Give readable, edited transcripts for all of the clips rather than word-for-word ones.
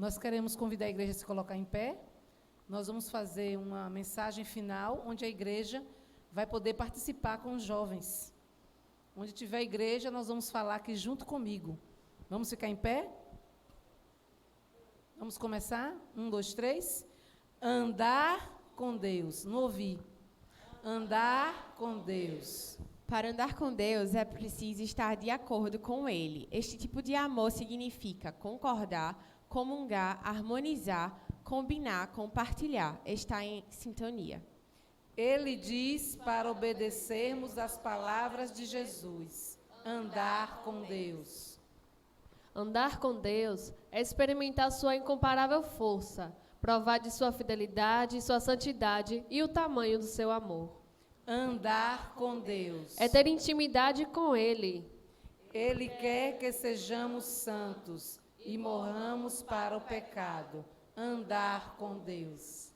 Nós queremos convidar a igreja a se colocar em pé. Nós vamos fazer uma mensagem final, onde a igreja vai poder participar com os jovens. Onde tiver igreja, nós vamos falar aqui junto comigo. Vamos ficar em pé? Vamos começar? 1, 2, 3. Andar com Deus. Não ouvi. Andar com Deus. Para andar com Deus, é preciso estar de acordo com Ele. Este tipo de amor significa concordar, comungar, harmonizar, combinar, compartilhar, estar em sintonia. Ele diz para obedecermos às palavras de Jesus. Andar com Deus. Andar com Deus é experimentar sua incomparável força, provar de sua fidelidade, sua santidade e o tamanho do seu amor. Andar com Deus. É ter intimidade com Ele. Ele quer que sejamos santos e morramos para o pecado. Andar com Deus.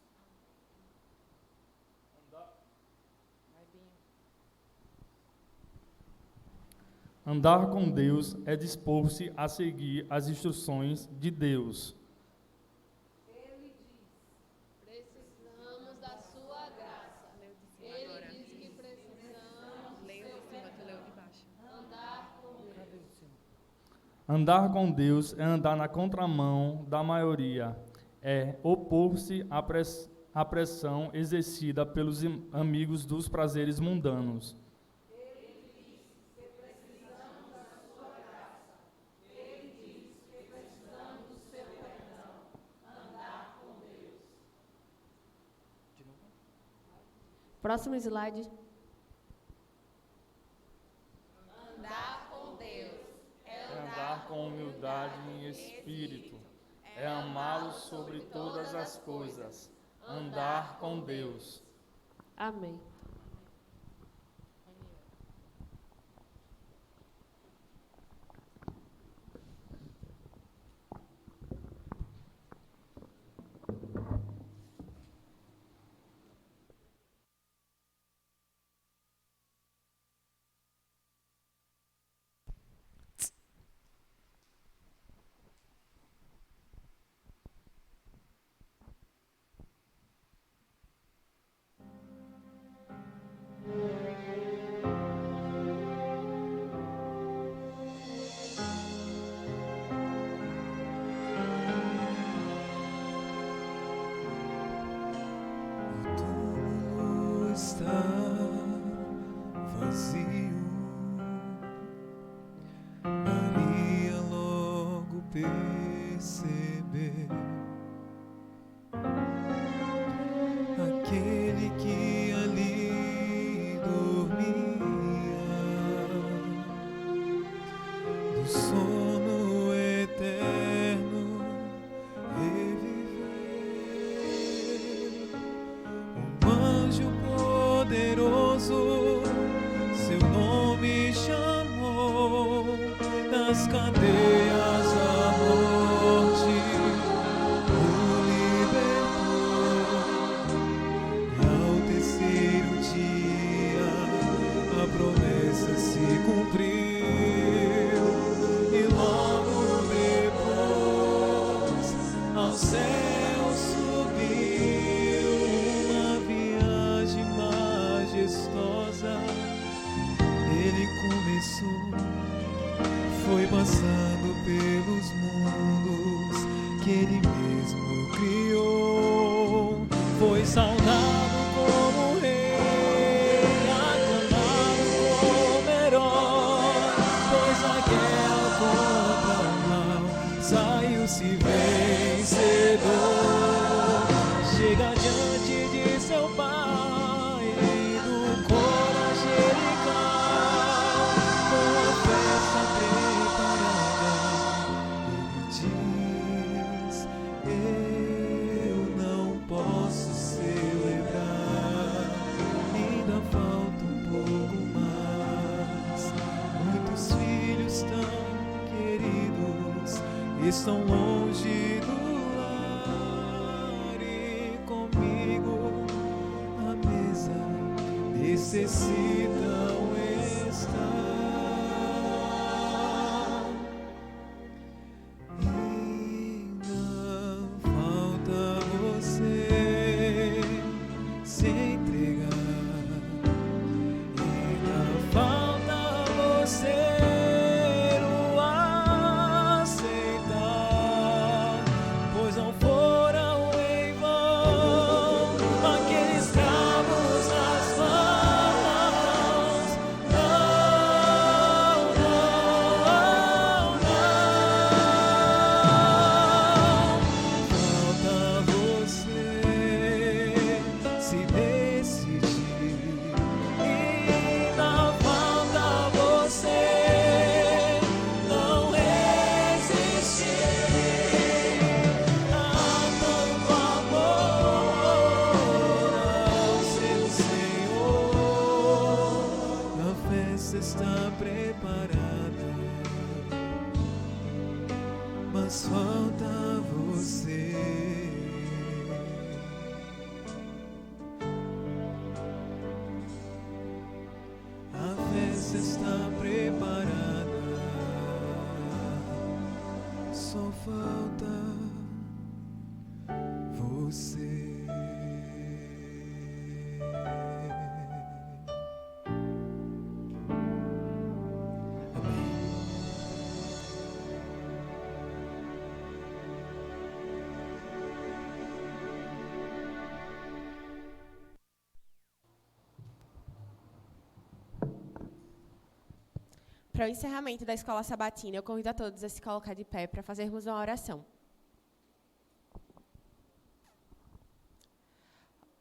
Andar com Deus é dispor-se a seguir as instruções de Deus. Ele diz: precisamos da sua graça. Ele diz que precisamos do seu andar com Deus. Andar com Deus é andar na contramão da maioria, é opor-se à pressão exercida pelos amigos dos prazeres mundanos. Próximo slide. Andar com Deus É andar com humildade em espírito, é amá-lo sobre todas as coisas. Andar com Deus. Amém. Está vazio. Maria logo percebeu aquele que ali dormia do sono eterno reviveu. Um anjo poderoso seu nome chamou, das cadeias da morte o libertou, e ao terceiro dia a promessa se cumpriu, e logo depois ao céu subiu. Uma viagem majestosa ele começou, foi passando pelos mundos que ele mesmo criou, foi saudado como rei, aclamado como herói, pois na guerra contra o mal saiu-se vencedor. Chega diante de seu pai, do coro angelical, com a festa preparada. Ele diz: eu não posso celebrar, ainda falta um pouco mais. Muitos filhos tão queridos estão longe do lar, e comigo à mesa necessitam estar. Ainda entregar. Ainda falta você o aceitar, pois não foram em vão aqueles cravos nas mãos. Não, não, não. Falta você se decidir. Ainda falta você não resistir a tanto amor ao seu Senhor. A festa está preparada, mas falta você. A festa está preparada, só falta você. Amém. Para o encerramento da Escola Sabatina, eu convido a todos a se colocar de pé para fazermos uma oração.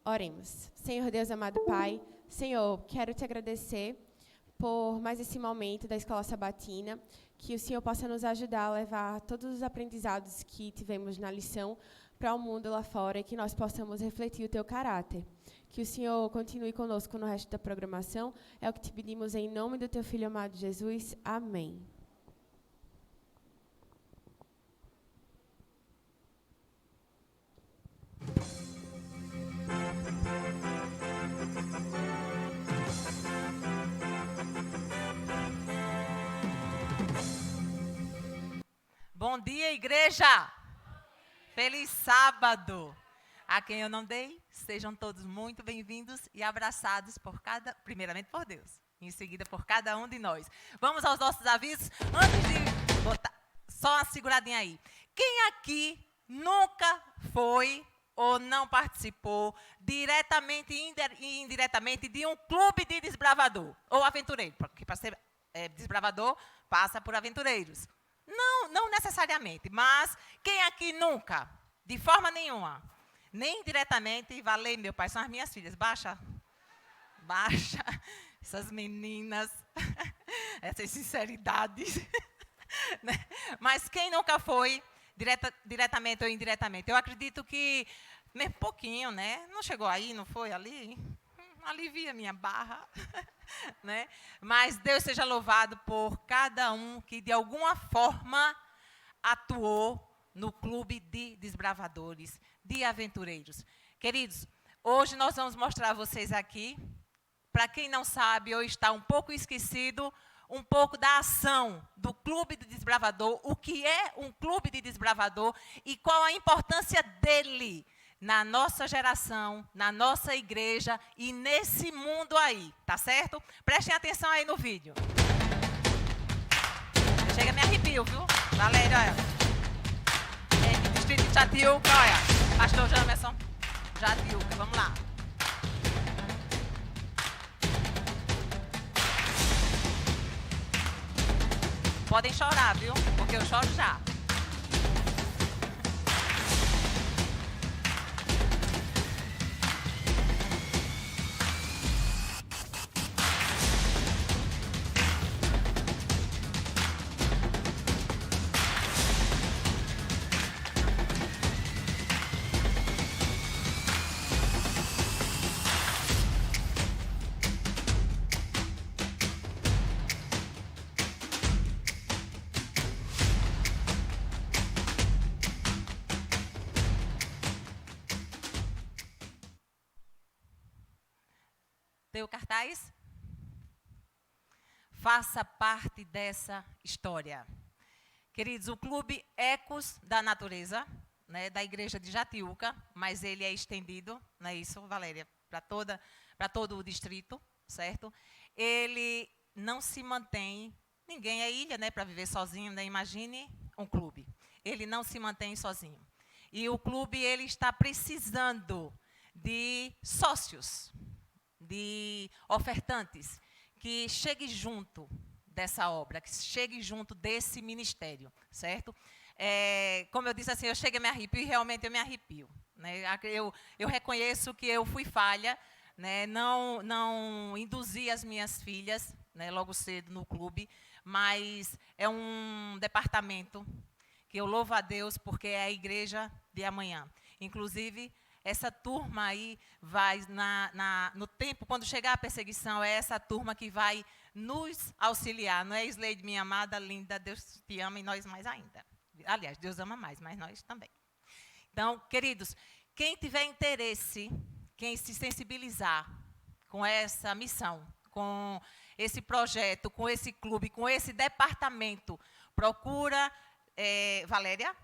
Oremos. Senhor Deus, amado Pai, Senhor, quero te agradecer por mais esse momento da Escola Sabatina, que o Senhor possa nos ajudar a levar todos os aprendizados que tivemos na lição para o mundo lá fora e que nós possamos refletir o teu caráter. Que o Senhor continue conosco no resto da programação. É o que te pedimos em nome do teu Filho amado Jesus. Amém. Bom dia, igreja! Feliz sábado! A quem eu não dei, sejam todos muito bem-vindos e abraçados primeiramente por Deus, em seguida por cada um de nós. Vamos aos nossos avisos. Antes de botar, só uma seguradinha aí. Quem aqui nunca foi ou não participou, diretamente e indiretamente, de um clube de desbravador ou aventureiro? Porque para ser desbravador, passa por aventureiros. Não necessariamente, mas quem aqui nunca, de forma nenhuma, nem diretamente, valei, meu pai, são as minhas filhas, baixa, essas meninas, essas sinceridades, né? Mas quem nunca foi, diretamente ou indiretamente? Eu acredito que, mesmo pouquinho, né? Não chegou aí, não foi ali? Alivia minha barra, né? Mas Deus seja louvado por cada um que, de alguma forma, atuou no clube de desbravadores, de aventureiros. Queridos, hoje nós vamos mostrar a vocês aqui, para quem não sabe ou está um pouco esquecido, um pouco da ação do clube de desbravador, o que é um clube de desbravador e qual a importância dele na nossa geração, na nossa igreja e nesse mundo aí, tá certo? Prestem atenção aí no vídeo. Chega, me arrepio, viu? Valéria, olha. Distrito de Jatiuca, olha. Pastor Jamerson, Jatiuca, vamos lá. Podem chorar, viu? Porque eu choro já. Deu cartaz? Faça parte dessa história. Queridos, o Clube Ecos da Natureza, né, da Igreja de Jatiuca, mas ele é estendido, não é isso, Valéria? para todo o distrito, certo? Ele não se mantém, ninguém é ilha, né, para viver sozinho, né? Imagine um clube. Ele não se mantém sozinho. E o clube ele está precisando de sócios, de ofertantes, que cheguem junto dessa obra, que cheguem junto desse ministério, certo? Como eu disse assim, eu chego e me arrepio, e realmente eu me arrepio. Né? Eu reconheço que eu fui falha, né? Não induzi as minhas filhas, né, logo cedo no clube, mas é um departamento que eu louvo a Deus porque é a igreja de amanhã. Inclusive, essa turma aí vai, no tempo, quando chegar a perseguição, é essa turma que vai nos auxiliar. Não é, Isleide, minha amada, linda, Deus te ama e nós mais ainda. Aliás, Deus ama mais, mas nós também. Então, queridos, quem tiver interesse, quem se sensibilizar com essa missão, com esse projeto, com esse clube, com esse departamento, procura Valéria,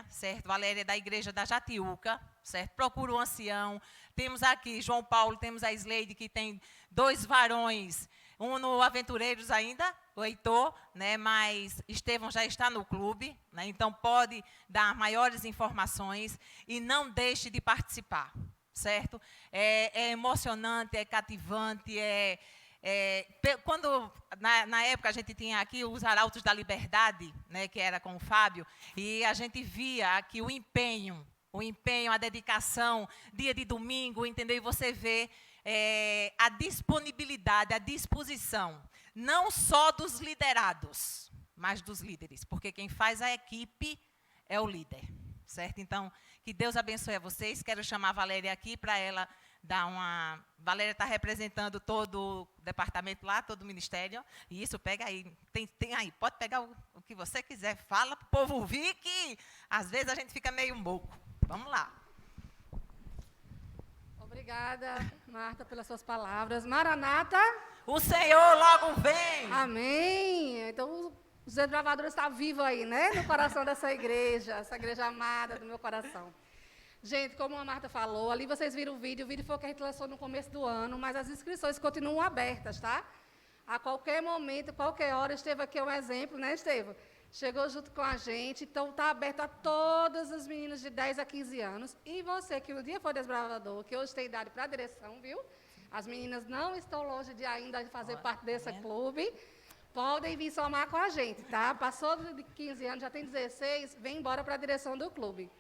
certo? Valéria é da igreja da Jatiuca, certo? Procura o ancião. Temos aqui João Paulo, temos a Isleide, que tem 2 varões, um no Aventureiros ainda, o Heitor, né? Mas Estevão já está no clube, né? Então pode dar maiores informações e não deixe de participar, certo? É emocionante, é cativante, quando, na época, a gente tinha aqui os Arautos da Liberdade, né, que era com o Fábio, e a gente via aqui o empenho, a dedicação, dia de domingo, entendeu? E você vê a disponibilidade, a disposição, não só dos liderados, mas dos líderes, porque quem faz a equipe é o líder, certo? Então, que Deus abençoe a vocês. Quero chamar a Valéria aqui para ela dar uma... Valéria está representando todo o departamento lá, todo o ministério. E isso, pega aí. Tem aí, pode pegar o que você quiser. Fala para o povo ouvir, que às vezes a gente fica meio moco. Vamos lá. Obrigada, Marta, pelas suas palavras. Maranata. O Senhor logo vem. Amém. Então, os desbravadores estão vivos aí, né? No coração dessa igreja, essa igreja amada do meu coração. Gente, como a Marta falou, ali vocês viram o vídeo foi o que a gente lançou no começo do ano, mas as inscrições continuam abertas, tá? A qualquer momento, qualquer hora, Estevão aqui é um exemplo, né, Estevão? Chegou junto com a gente, então está aberto a todas as meninas de 10 a 15 anos. E você que no dia foi desbravador, que hoje tem idade para a direção, viu? As meninas não estão longe de ainda fazer parte desse clube. Podem vir somar com a gente, tá? Passou de 15 anos, já tem 16, vem embora para a direção do clube.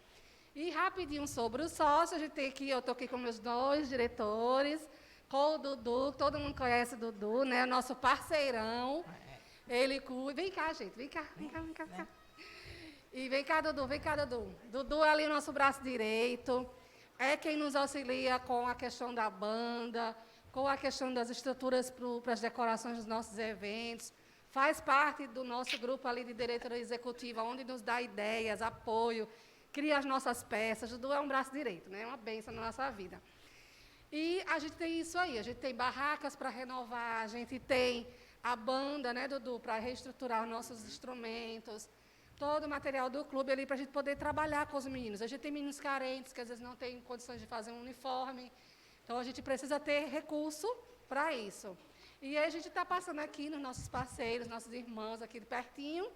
E rapidinho sobre o sócio, a gente tem aqui, eu estou aqui com meus 2 diretores, com o Dudu, todo mundo conhece o Dudu, né? Nosso parceirão. Ele cuida. Vem cá, gente, vem cá. E vem cá, Dudu. Dudu é ali o nosso braço direito, é quem nos auxilia com a questão da banda, com a questão das estruturas para as decorações dos nossos eventos. Faz parte do nosso grupo ali de diretoria executiva, onde nos dá ideias, apoio, cria as nossas peças. Dudu é um braço direito, né? É uma bênção na nossa vida. E a gente tem isso aí, a gente tem barracas para renovar, a gente tem a banda, né, Dudu, para reestruturar os nossos instrumentos, todo o material do clube ali para a gente poder trabalhar com os meninos. A gente tem meninos carentes que às vezes não têm condições de fazer um uniforme, então a gente precisa ter recurso para isso. E aí a gente está passando aqui nos nossos parceiros, nossos irmãos aqui de pertinho,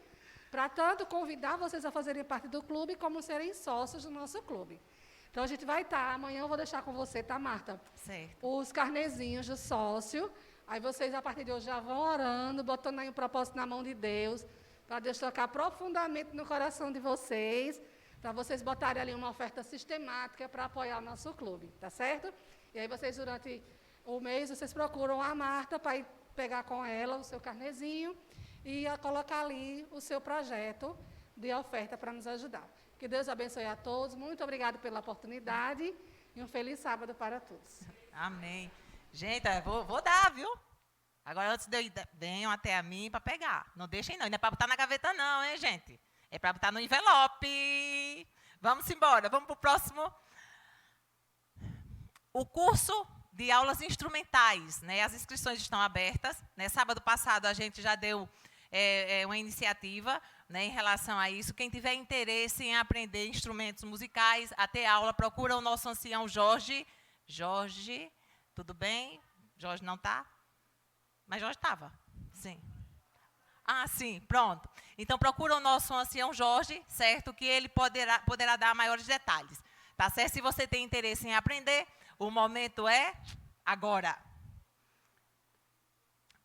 para tanto convidar vocês a fazerem parte do clube, como serem sócios do nosso clube. Então, a gente vai estar, amanhã eu vou deixar com você, tá, Marta? Certo. Os carnezinhos do sócio. Aí vocês, a partir de hoje, já vão orando, botando aí um propósito na mão de Deus, para Deus tocar profundamente no coração de vocês, para vocês botarem ali uma oferta sistemática para apoiar o nosso clube, tá certo? E aí vocês, durante o mês, vocês procuram a Marta para ir pegar com ela o seu carnezinho e colocar ali o seu projeto de oferta para nos ajudar. Que Deus abençoe a todos. Muito obrigada pela oportunidade e um feliz sábado para todos. Amém. Gente, vou dar, viu? Agora, antes de eu ir, venham até a mim para pegar. Não deixem, não. Não é para botar na gaveta, não, hein, gente? É para botar no envelope. Vamos embora. Vamos para o próximo. O curso de aulas instrumentais, né? As inscrições estão abertas, né? Sábado passado, a gente já deu uma iniciativa, né, em relação a isso. Quem tiver interesse em aprender instrumentos musicais, a ter aula, procura o nosso ancião Jorge Jorge, tudo bem? Jorge não está? Mas Jorge estava, sim. Ah, sim, pronto. Então, procura o nosso ancião Jorge, certo? Que ele poderá dar maiores detalhes. Tá certo? Se você tem interesse em aprender, o momento é agora.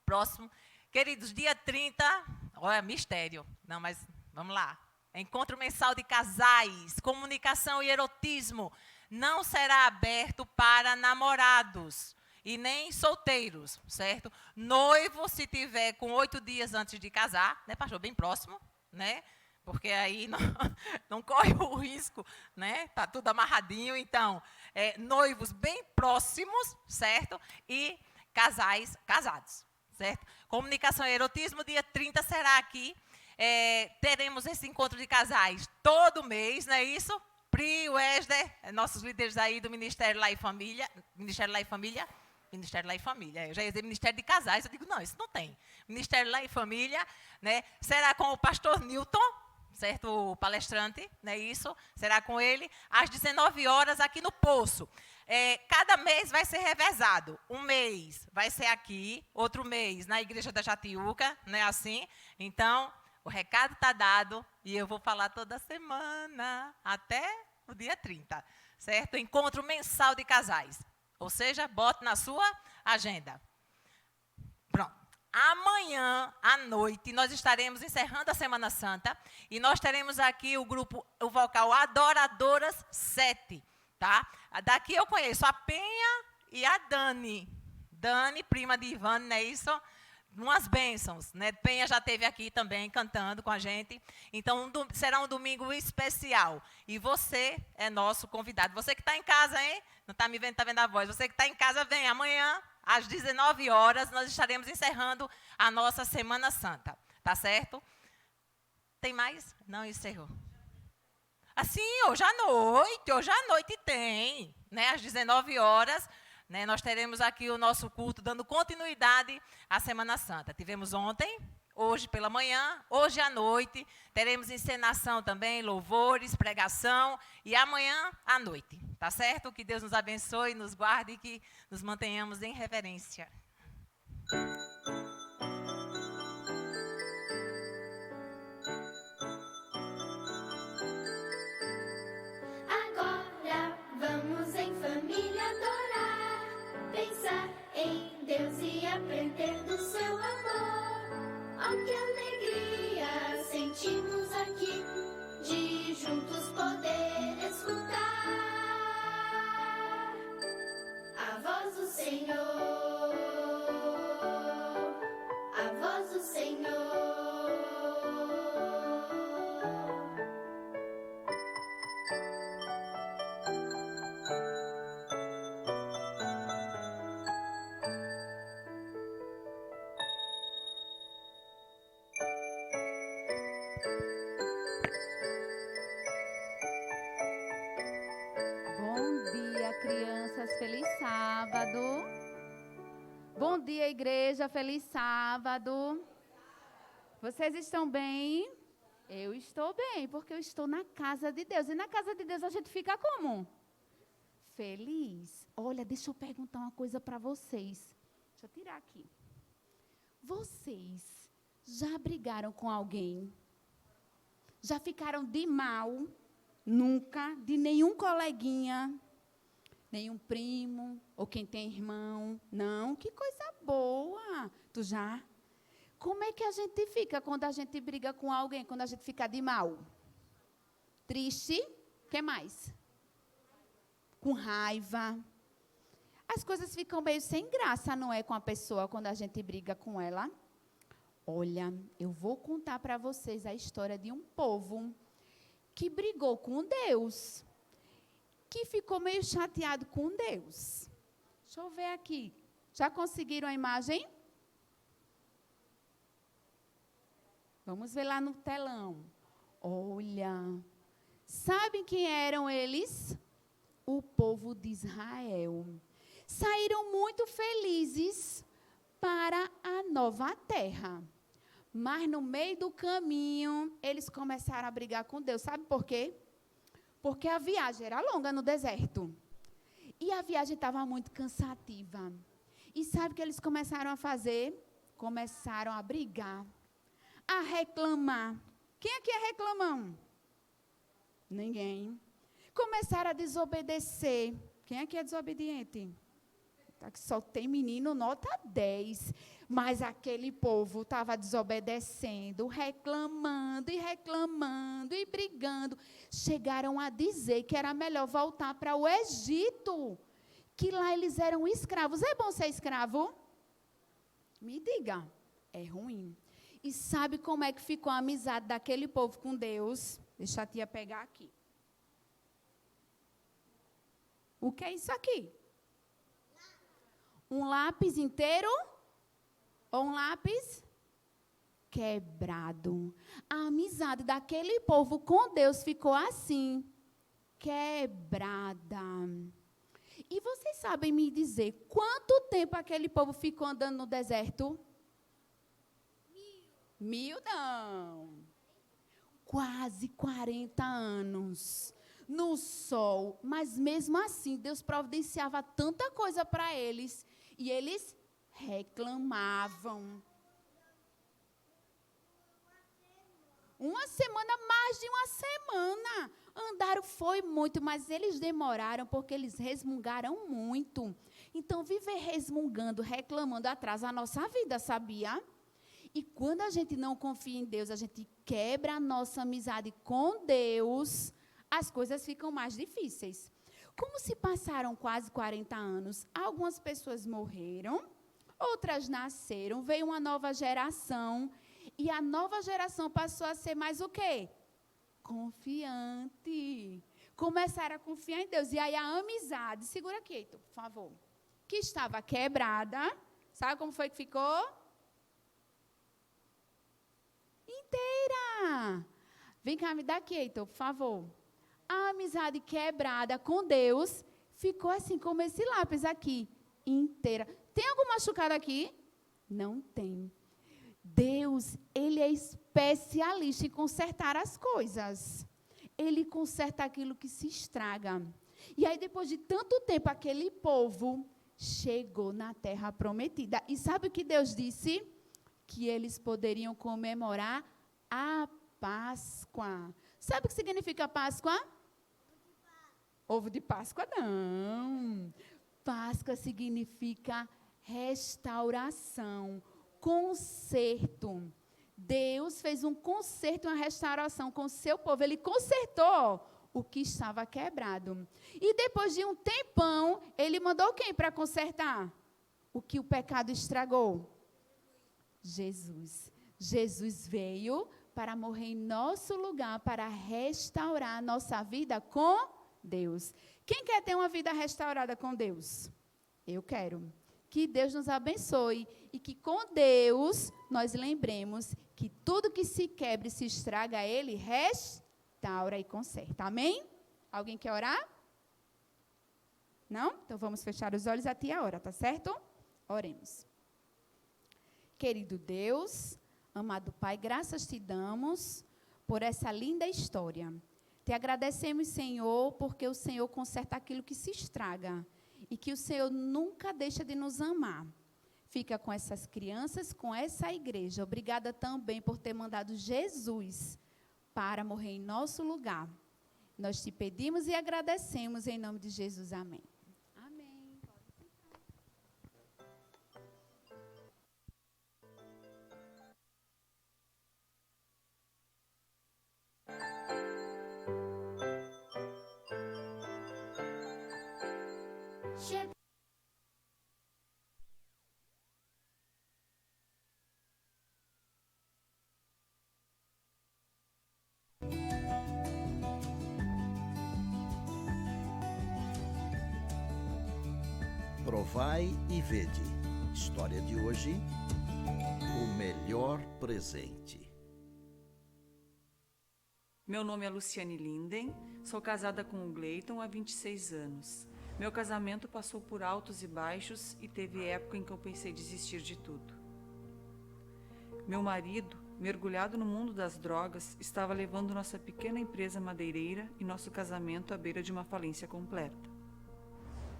Próximo. Queridos, dia 30, olha, mistério. Não, mas vamos lá. Encontro mensal de casais, comunicação e erotismo. Não será aberto para namorados e nem solteiros, certo? Noivo, se tiver com 8 dias antes de casar, né, pastor? Bem próximo, né? Porque aí não corre o risco, né? Tá tudo amarradinho. Então, noivos bem próximos, certo? E casais casados, certo? Comunicação e erotismo, dia 30 será aqui. Teremos esse encontro de casais todo mês, não é isso? Pri, Wesley, nossos líderes aí do Ministério Lá e Família. Ministério Lá e Família? Ministério Lá e Família. Eu já ia dizer Ministério de Casais. Eu digo, não, isso não tem. Ministério Lá e Família, né? Será com o pastor Newton, certo? O palestrante, não é isso? Será com ele, às 19 horas, aqui no Poço. Cada mês vai ser revezado. Um mês vai ser aqui, outro mês na Igreja da Jatiuca, não é assim? Então, o recado está dado e eu vou falar toda semana, até o dia 30, certo? Encontro mensal de casais. Ou seja, bote na sua agenda. Pronto. Amanhã, à noite, nós estaremos encerrando a Semana Santa e nós teremos aqui o vocal Adoradoras 7, tá? Daqui eu conheço a Penha e a Dani. Dani, prima de Ivane, não é isso? Umas bênçãos, né? Penha já esteve aqui também cantando com a gente. Então, será um domingo especial. E você é nosso convidado. Você que está em casa, hein? Não está me vendo, está vendo a voz. Você que está em casa, vem. Amanhã, às 19 horas, nós estaremos encerrando a nossa Semana Santa. Tá certo? Tem mais? Não, encerrou. Assim, hoje à noite tem. Né? Às 19 horas... Né, nós teremos aqui o nosso culto dando continuidade à Semana Santa. Tivemos ontem, hoje pela manhã, hoje à noite. Teremos encenação também, louvores, pregação e amanhã à noite. Tá certo? Que Deus nos abençoe, nos guarde e que nos mantenhamos em reverência. Agora vamos em família adorar. Pensar em Deus e aprender do seu amor. Oh, que alegria sentimos aqui de juntos poder escutar a voz do Senhor, a voz do Senhor. Crianças, feliz sábado. Bom dia, igreja, feliz sábado. Vocês estão bem? Eu estou bem, porque eu estou na casa de Deus. E na casa de Deus a gente fica como? Feliz. Olha, deixa eu perguntar uma coisa para vocês. Deixa eu tirar aqui. Vocês já brigaram com alguém? Já ficaram de mal? Nunca? De nenhum coleguinha? Nenhum primo, ou quem tem irmão. Não, que coisa boa. Tu já? Como é que a gente fica quando a gente briga com alguém, quando a gente fica de mal? Triste? O que mais? Com raiva. As coisas ficam meio sem graça, não é, com a pessoa, quando a gente briga com ela? Olha, eu vou contar para vocês a história de um povo que brigou com Deus, que ficou meio chateado com Deus. Deixa eu ver aqui. Já conseguiram a imagem? Vamos ver lá no telão. Olha, sabem quem eram eles? O povo de Israel. Saíram muito felizes para a nova terra. Mas no meio do caminho, eles começaram a brigar com Deus. Sabe por quê? Porque a viagem era longa no deserto. E a viagem estava muito cansativa. E sabe o que eles começaram a fazer? Começaram a brigar, a reclamar. Quem aqui é reclamão? Ninguém. Começaram a desobedecer. Quem aqui é desobediente? Tá, que só tem menino nota 10. Mas aquele povo estava desobedecendo, reclamando e brigando. Chegaram a dizer que era melhor voltar para o Egito, que lá eles eram escravos. É bom ser escravo? Me diga, é ruim. E sabe como é que ficou a amizade daquele povo com Deus? Deixa a tia pegar aqui. O que é isso aqui? Um lápis inteiro ou um lápis quebrado? A amizade daquele povo com Deus ficou assim, quebrada. E vocês sabem me dizer quanto tempo aquele povo ficou andando no deserto? 1000 não. Quase 40 anos. No sol. Mas mesmo assim, Deus providenciava tanta coisa para eles. E eles reclamavam. Uma semana, mais de uma semana. Andaram foi muito, mas eles demoraram porque eles resmungaram muito. Então, viver resmungando, reclamando, atrasa a nossa vida, sabia? E quando a gente não confia em Deus, a gente quebra a nossa amizade com Deus, as coisas ficam mais difíceis. Como se passaram quase 40 anos, algumas pessoas morreram, outras nasceram, veio uma nova geração, e a nova geração passou a ser mais o quê? Confiante. Começaram a confiar em Deus. E aí a amizade, segura aqui, Heitor, por favor, que estava quebrada, sabe como foi que ficou? Inteira. Vem cá, me dá aqui, Heitor, por favor. A amizade quebrada com Deus ficou assim como esse lápis aqui, inteira. Tem algum machucado aqui? Não tem. Deus, Ele é especialista em consertar as coisas. Ele conserta aquilo que se estraga. E aí, depois de tanto tempo, aquele povo chegou na terra prometida. E sabe o que Deus disse? Que eles poderiam comemorar a Páscoa. Sabe o que significa Páscoa? Ovo de Páscoa, não. Páscoa significa restauração, conserto. Deus fez um conserto, uma restauração com o seu povo. Ele consertou o que estava quebrado. E depois de um tempão, ele mandou quem para consertar? O que o pecado estragou? Jesus. Jesus veio para morrer em nosso lugar, para restaurar a nossa vida com Deus. Quem quer ter uma vida restaurada com Deus? Eu quero. Que Deus nos abençoe e que com Deus nós lembremos que tudo que se quebra e se estraga, Ele restaura e conserta. Amém? Alguém quer orar? Não? Então vamos fechar os olhos até a hora, tá certo? Oremos. Querido Deus, amado Pai, graças te damos por essa linda história. Te agradecemos, Senhor, porque o Senhor conserta aquilo que se estraga e que o Senhor nunca deixa de nos amar. Fica com essas crianças, com essa igreja. Obrigada também por ter mandado Jesus para morrer em nosso lugar. Nós te pedimos e agradecemos em nome de Jesus. Amém. Amém. Provai e vede. História de hoje: o melhor presente. Meu nome é Luciane Linden, sou casada com o Gleiton há 26 anos. Meu casamento passou por altos e baixos e teve época em que eu pensei desistir de tudo. Meu marido, mergulhado no mundo das drogas, estava levando nossa pequena empresa madeireira e nosso casamento à beira de uma falência completa.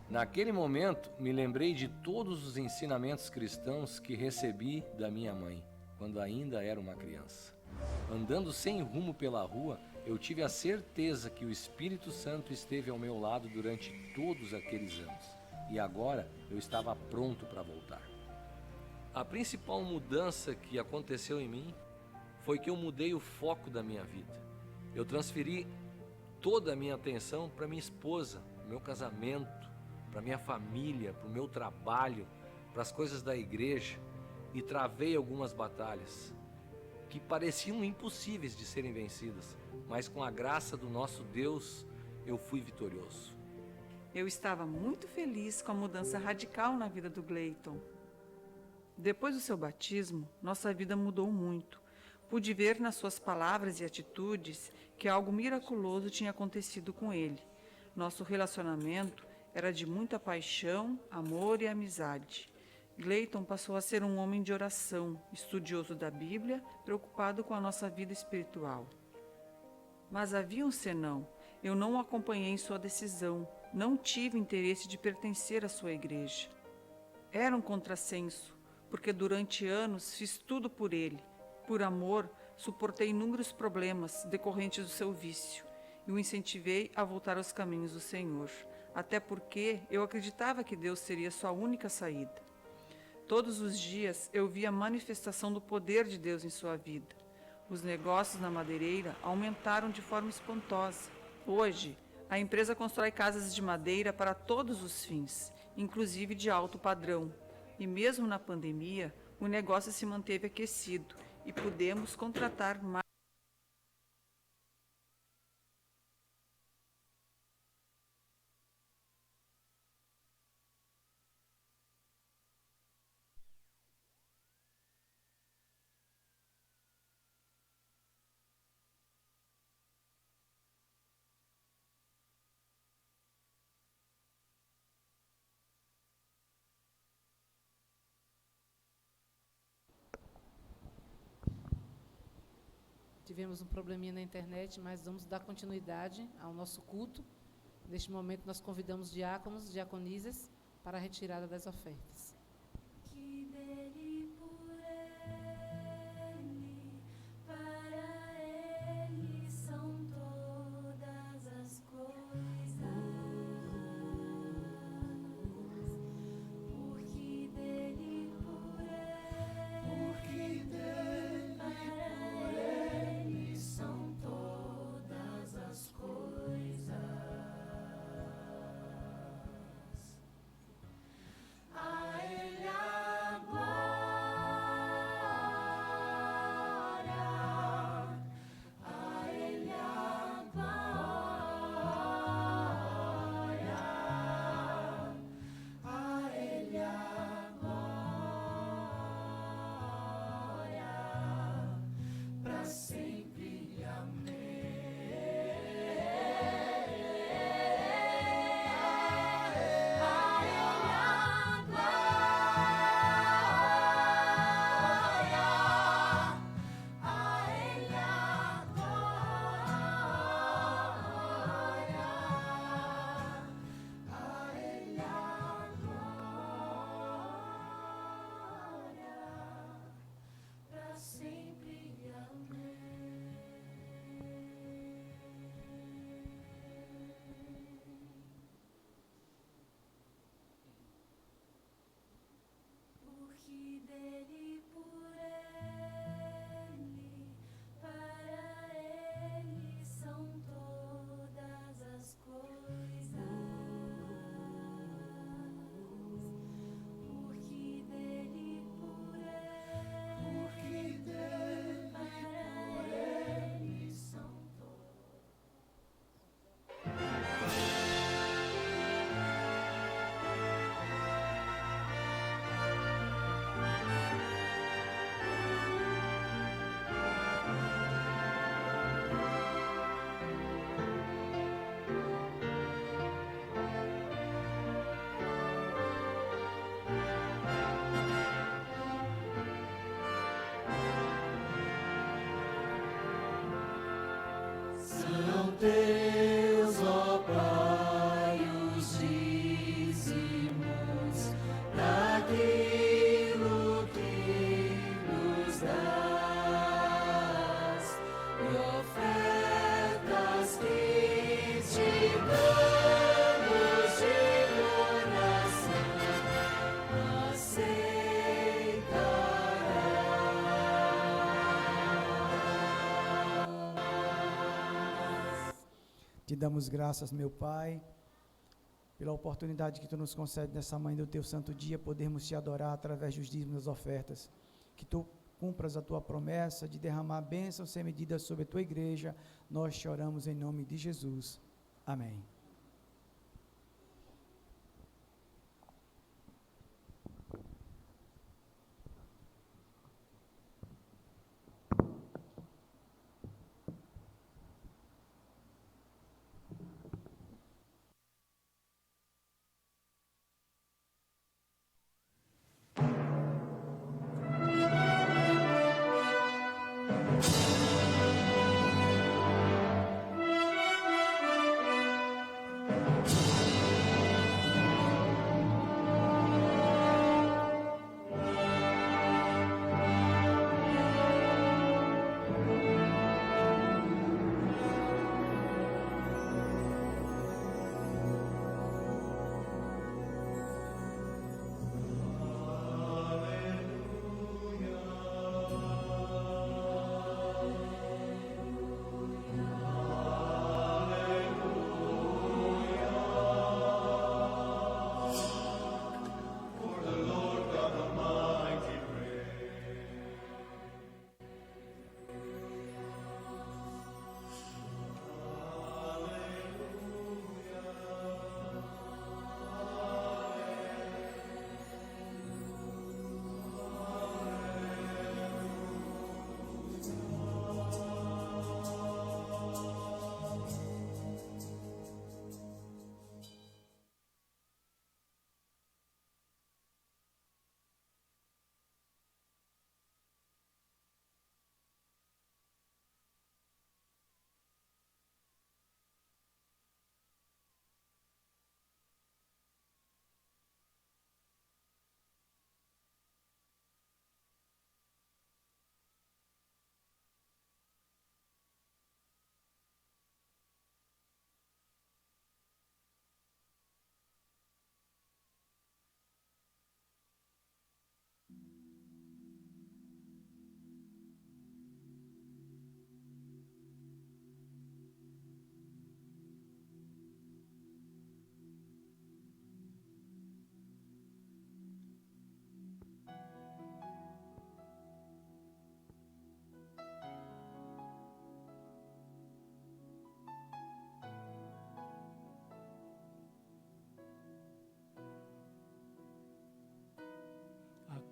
Naquele momento, me lembrei de todos os ensinamentos cristãos que recebi da minha mãe, quando ainda era uma criança. Andando sem rumo pela rua, eu tive a certeza que o Espírito Santo esteve ao meu lado durante todos aqueles anos. E agora eu estava pronto para voltar. A principal mudança que aconteceu em mim foi que eu mudei o foco da minha vida. Eu transferi toda a minha atenção para minha esposa, para o meu casamento, para minha família, para o meu trabalho, para as coisas da igreja, e travei algumas batalhas que pareciam impossíveis de serem vencidas, mas com a graça do nosso Deus eu fui vitorioso. Eu estava muito feliz com a mudança radical na vida do Gleiton. Depois do seu batismo, nossa vida mudou muito. Pude ver nas suas palavras e atitudes que algo miraculoso tinha acontecido com ele. Nosso relacionamento era de muita paixão, amor e amizade. Gleiton passou a ser um homem de oração, estudioso da Bíblia, preocupado com a nossa vida espiritual. Mas havia um senão. Eu não o acompanhei em sua decisão. Não tive interesse de pertencer à sua igreja. Era um contrassenso, porque durante anos fiz tudo por ele. Por amor, suportei inúmeros problemas decorrentes do seu vício e o incentivei a voltar aos caminhos do Senhor, até porque eu acreditava que Deus seria sua única saída. Todos os dias eu via a manifestação do poder de Deus em sua vida. Os negócios na madeireira aumentaram de forma espantosa. Hoje, a empresa constrói casas de madeira para todos os fins, inclusive de alto padrão. E mesmo na pandemia, o negócio se manteve aquecido e pudemos contratar mais. Tivemos um probleminha na internet, mas vamos dar continuidade ao nosso culto. Neste momento, nós convidamos diáconos, diaconisas, para a retirada das ofertas. Que dele, por ele, para ele são todas as coisas. Porque dele, por ele, para ele são todas as coisas. A Te damos graças, meu Pai, pela oportunidade que Tu nos concede nessa manhã do Teu santo dia, podermos Te adorar através dos dízimos e das ofertas. Que Tu cumpras a Tua promessa de derramar bênçãos sem medida sobre a Tua igreja. Nós te oramos em nome de Jesus. Amém.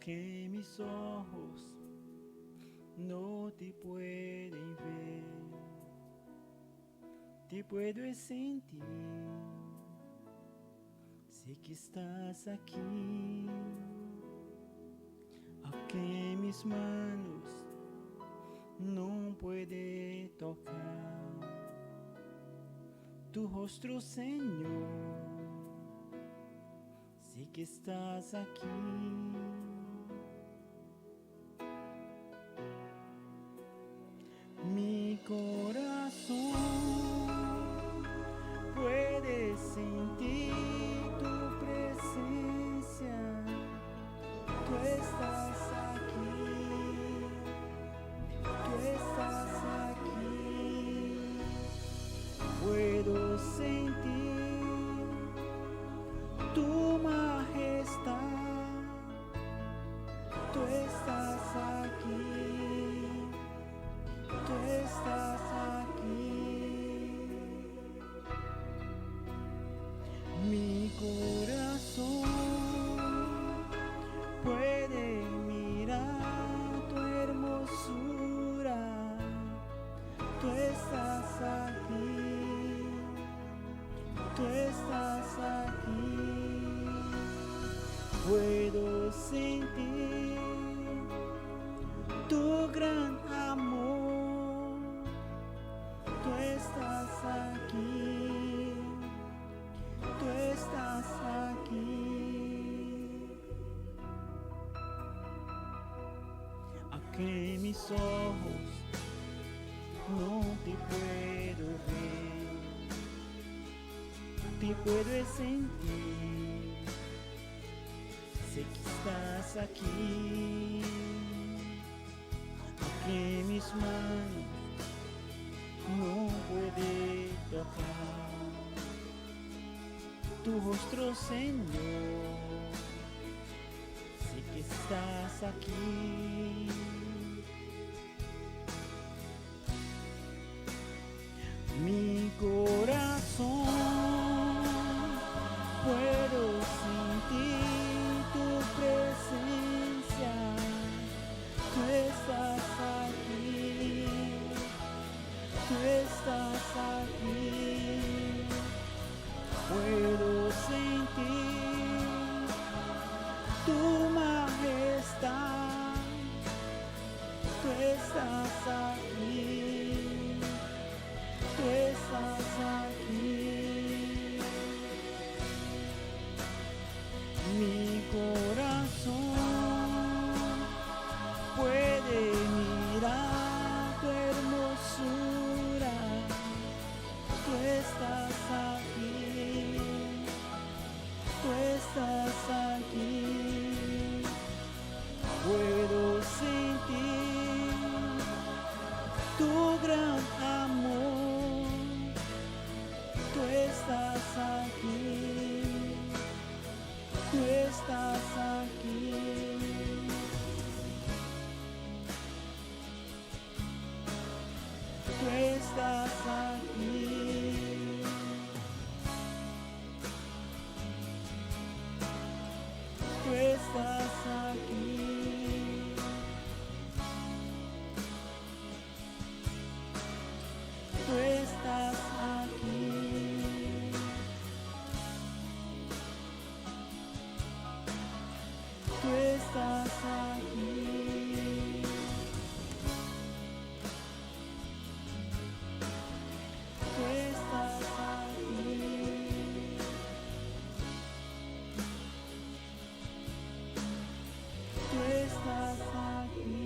Que mis ojos no te pueden ver, te puedo sentir, sé que estás aquí, a que mis manos no pueden tocar tu rostro, Señor, sé que estás aquí. Mi corazón puede sentir tu presencia, tú estás aquí, tú estás aquí. Puedo sentir tu majestad, tú estás aquí. Tú estás aquí. Mi corazón puede mirar tu hermosura. Tú estás aquí. Tú estás aquí. Puedo sentir tu gran amor. Tú estás aquí, tú estás aquí. Aunque mis ojos no te puedo ver, te puedo sentir, sé que estás aquí. Aunque mis manos no puede tapar tu rostro, Señor. Sé que estás aquí. Mi corazón puedo sentir tu presencia. Tú estás aquí. Tú estás aquí. Puedo sentir tu majestad. Tú estás aquí. Tú estás aquí. Mi corazón puede mirar tu hermosura. Tú estás aquí. Tú estás aquí. Puedo sentir tu gran amor. Tú estás aquí. Tú estás aquí. Tú estás aquí. Tú estás aquí. Tú estás aquí. Tú estás aquí. Tú estás aquí. Tú estás aquí.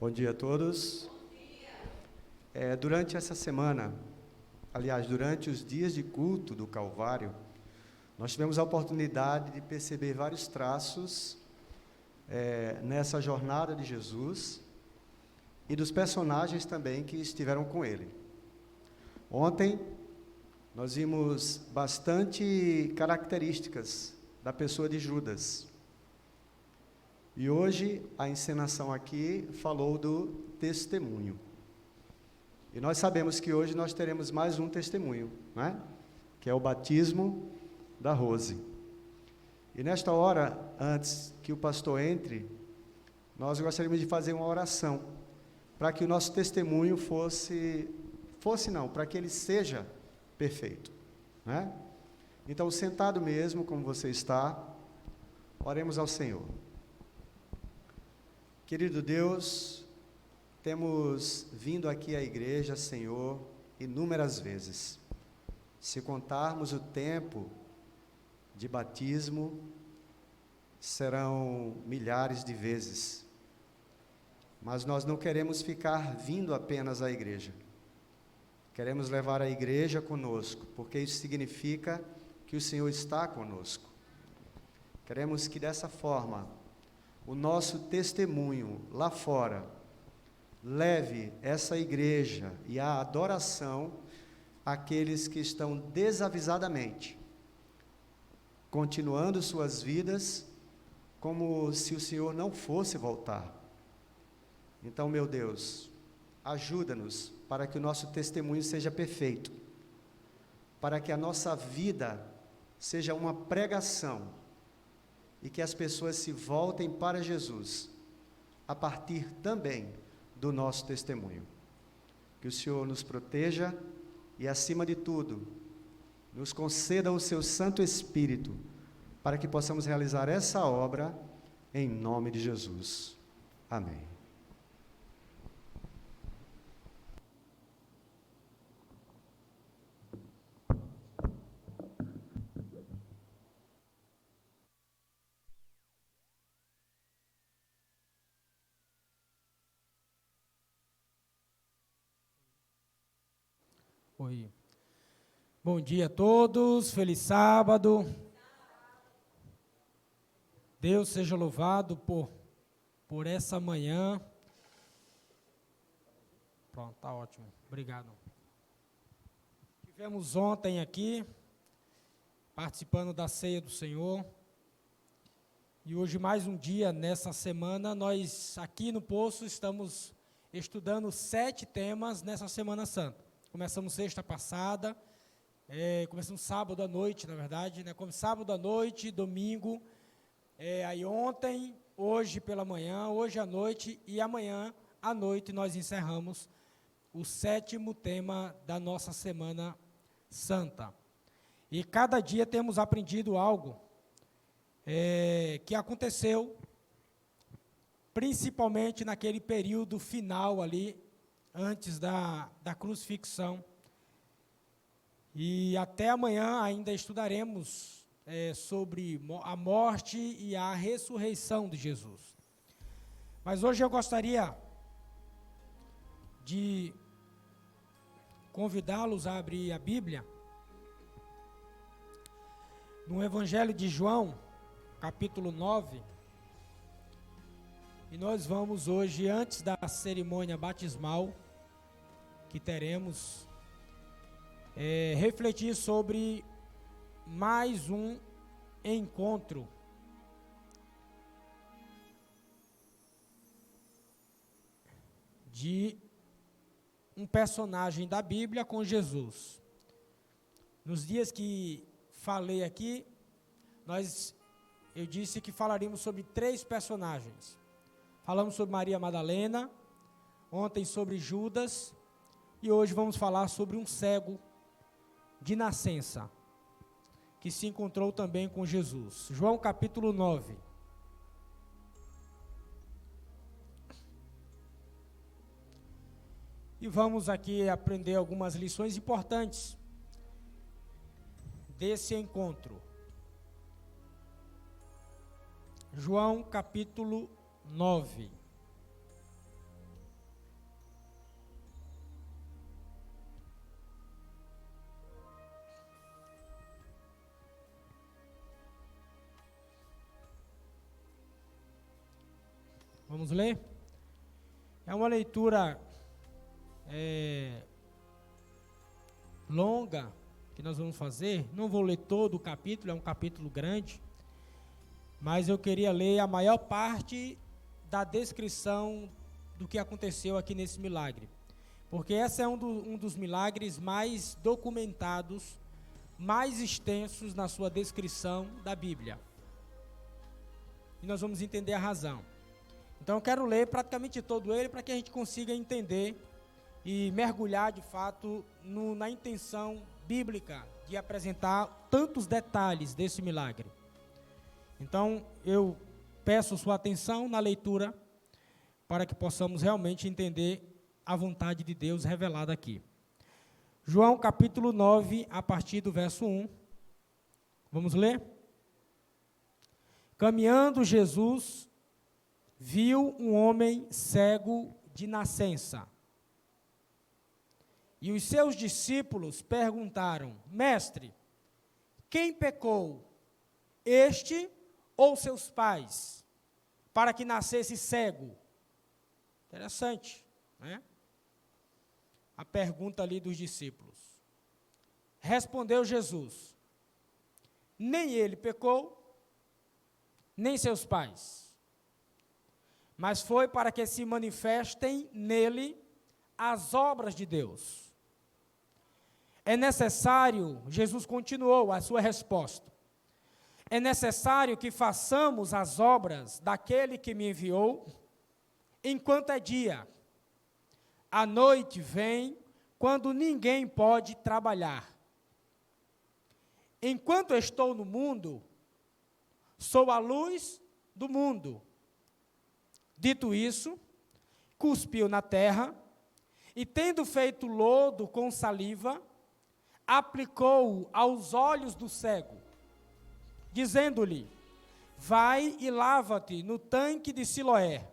Bom dia a todos. Durante essa semana, aliás, durante os dias de culto do Calvário, nós tivemos a oportunidade de perceber vários traços nessa jornada de Jesus e dos personagens também que estiveram com ele. Ontem, nós vimos bastante características da pessoa de Judas. E hoje, a encenação aqui falou do testemunho. E nós sabemos que hoje nós teremos mais um testemunho, né? Que é o batismo da Rose. E nesta hora, antes que o pastor entre, nós gostaríamos de fazer uma oração para que o nosso testemunho para que ele seja perfeito, né? Então, sentado mesmo, como você está, oremos ao Senhor. Querido Deus, temos vindo aqui à igreja, Senhor, inúmeras vezes. Se contarmos o tempo de batismo, serão milhares de vezes. Mas nós não queremos ficar vindo apenas à igreja. Queremos levar a igreja conosco, porque isso significa que o Senhor está conosco. Queremos que dessa forma, o nosso testemunho lá fora leve essa igreja e a adoração àqueles que estão desavisadamente continuando suas vidas como se o Senhor não fosse voltar. Então, meu Deus, ajuda-nos para que o nosso testemunho seja perfeito, para que a nossa vida seja uma pregação e que as pessoas se voltem para Jesus, a partir também do nosso testemunho. Que o Senhor nos proteja e, acima de tudo, nos conceda o seu Santo Espírito, para que possamos realizar essa obra em nome de Jesus. Amém. Oi. Bom dia a todos, feliz sábado. Deus seja louvado por essa manhã. Pronto, tá ótimo, obrigado. Tivemos ontem aqui, participando da ceia do Senhor, e hoje mais um dia nessa semana. Nós aqui no Poço estamos estudando 7 temas nessa Semana Santa. Começamos sexta passada, começamos sábado à noite, na verdade, né? Sábado à noite, domingo, aí ontem, hoje pela manhã, hoje à noite e amanhã à noite nós encerramos o 7º tema da nossa Semana Santa. E cada dia temos aprendido algo que aconteceu, principalmente naquele período final ali, antes da crucifixão. E até amanhã ainda estudaremos sobre a morte e a ressurreição de Jesus. Mas hoje eu gostaria de convidá-los a abrir a Bíblia no Evangelho de João, capítulo 9. E nós vamos hoje, antes da cerimônia batismal que teremos, refletir sobre mais um encontro de um personagem da Bíblia com Jesus. Nos dias que falei aqui, eu disse que falaríamos sobre 3 personagens. Falamos sobre Maria Madalena, ontem sobre Judas, e hoje vamos falar sobre um cego de nascença, que se encontrou também com Jesus. João capítulo 9. E vamos aqui aprender algumas lições importantes desse encontro. João capítulo 9. Vamos ler? É uma leitura longa que nós vamos fazer. Não vou ler todo o capítulo, é um capítulo grande, mas eu queria ler a maior parte da descrição do que aconteceu aqui nesse milagre, porque esse é um dos milagres mais documentados, mais extensos na sua descrição da Bíblia. E nós vamos entender a razão. Então eu quero ler praticamente todo ele para que a gente consiga entender e mergulhar de fato na intenção bíblica de apresentar tantos detalhes desse milagre. Então eu peço sua atenção na leitura para que possamos realmente entender a vontade de Deus revelada aqui. João capítulo 9, a partir do verso 1. Vamos ler? Caminhando Jesus viu um homem cego de nascença. E os seus discípulos perguntaram: Mestre, quem pecou, este ou seus pais, para que nascesse cego? Interessante, né? A pergunta ali dos discípulos. Respondeu Jesus: nem ele pecou, nem seus pais, mas foi para que se manifestem nele as obras de Deus. É necessário, Jesus continuou a sua resposta, é necessário que façamos as obras daquele que me enviou, enquanto é dia. A noite vem, quando ninguém pode trabalhar. Enquanto estou no mundo, sou a luz do mundo. Dito isso, cuspiu na terra, e tendo feito lodo com saliva, aplicou-o aos olhos do cego, dizendo-lhe: vai e lava-te no tanque de Siloé,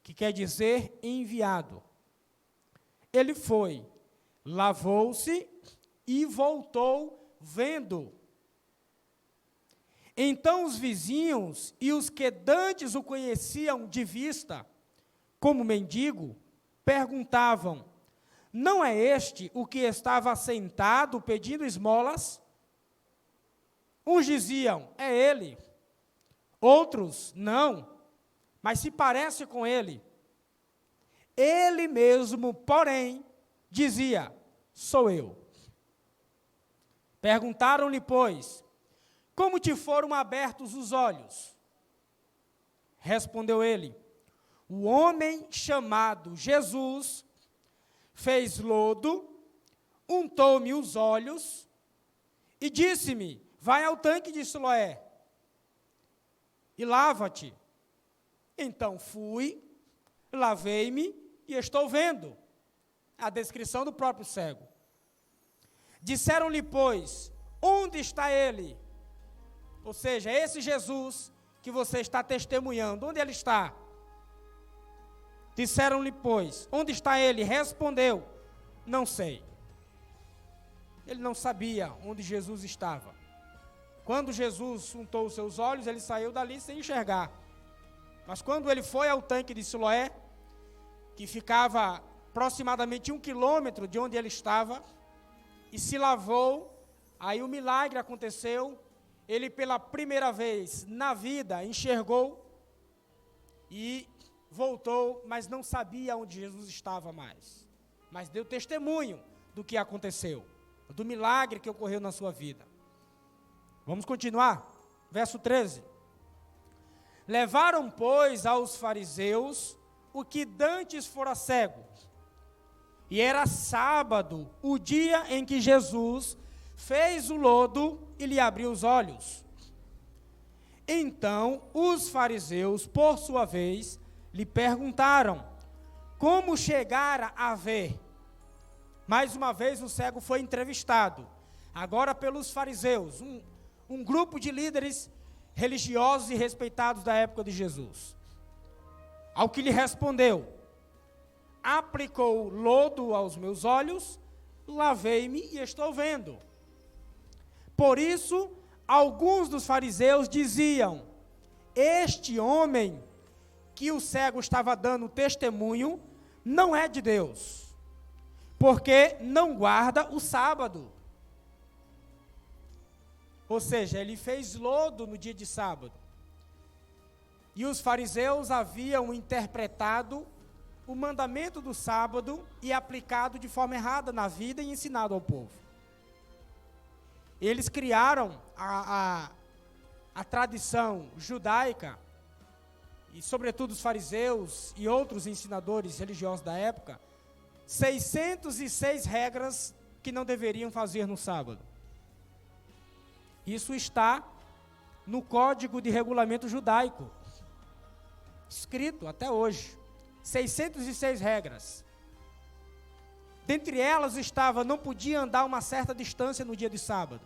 que quer dizer enviado. Ele foi, lavou-se e voltou vendo. Então os vizinhos e os que dantes o conheciam de vista, como mendigo, perguntavam: não é este o que estava sentado pedindo esmolas? Uns diziam: é ele. Outros: não, mas se parece com ele. Ele mesmo, porém, dizia: sou eu. Perguntaram-lhe, pois: como te foram abertos os olhos? Respondeu ele: o homem chamado Jesus fez lodo, untou-me os olhos e disse-me: vai ao tanque de Siloé e lava-te. Então fui, lavei-me e estou vendo. A descrição do próprio cego. Disseram-lhe, pois: onde está ele? Ou seja, esse Jesus que você está testemunhando, onde ele está? Disseram-lhe, pois: onde está ele? Respondeu: não sei. Ele não sabia onde Jesus estava. Quando Jesus untou os seus olhos, ele saiu dali sem enxergar. Mas quando ele foi ao tanque de Siloé, que ficava aproximadamente 1 quilômetro de onde ele estava, e se lavou, aí o milagre aconteceu. Ele pela primeira vez na vida enxergou e voltou, mas não sabia onde Jesus estava mais. Mas deu testemunho do que aconteceu, do milagre que ocorreu na sua vida. Vamos continuar? Verso 13. Levaram, pois, aos fariseus o que dantes fora cego. E era sábado, o dia em que Jesus fez o lodo e lhe abriu os olhos. Então, os fariseus, por sua vez, lhe perguntaram: como chegara a ver? Mais uma vez o cego foi entrevistado, agora pelos fariseus, um grupo de líderes religiosos e respeitados da época de Jesus. Ao que lhe respondeu: aplicou lodo aos meus olhos, lavei-me e estou vendo. Por isso, alguns dos fariseus diziam: este homem que o cego estava dando testemunho não é de Deus, porque não guarda o sábado. Ou seja, ele fez lodo no dia de sábado. E os fariseus haviam interpretado o mandamento do sábado e aplicado de forma errada na vida e ensinado ao povo. Eles criaram a tradição judaica, e sobretudo os fariseus e outros ensinadores religiosos da época, 606 regras que não deveriam fazer no sábado. Isso está no Código de Regulamento Judaico, escrito até hoje, 606 regras. Dentre elas estava, não podia andar uma certa distância no dia de sábado,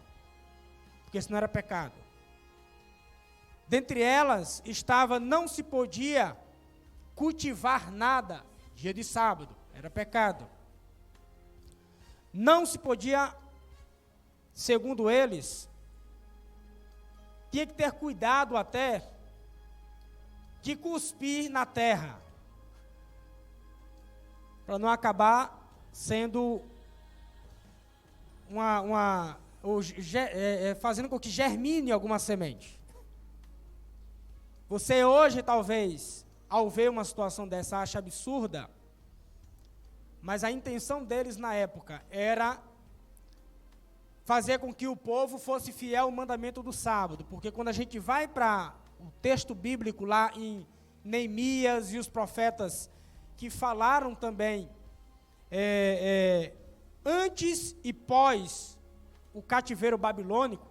porque senão era pecado. Dentre elas estava, não se podia cultivar nada dia de sábado, era pecado. Não se podia, segundo eles, tinha que ter cuidado até de cuspir na terra, para não acabar sendo fazendo com que germine alguma semente. Você hoje, talvez, ao ver uma situação dessa, acha absurda, mas a intenção deles na época era fazer com que o povo fosse fiel ao mandamento do sábado, porque quando a gente vai para o texto bíblico lá em Neemias e os profetas que falaram também antes e pós o cativeiro babilônico,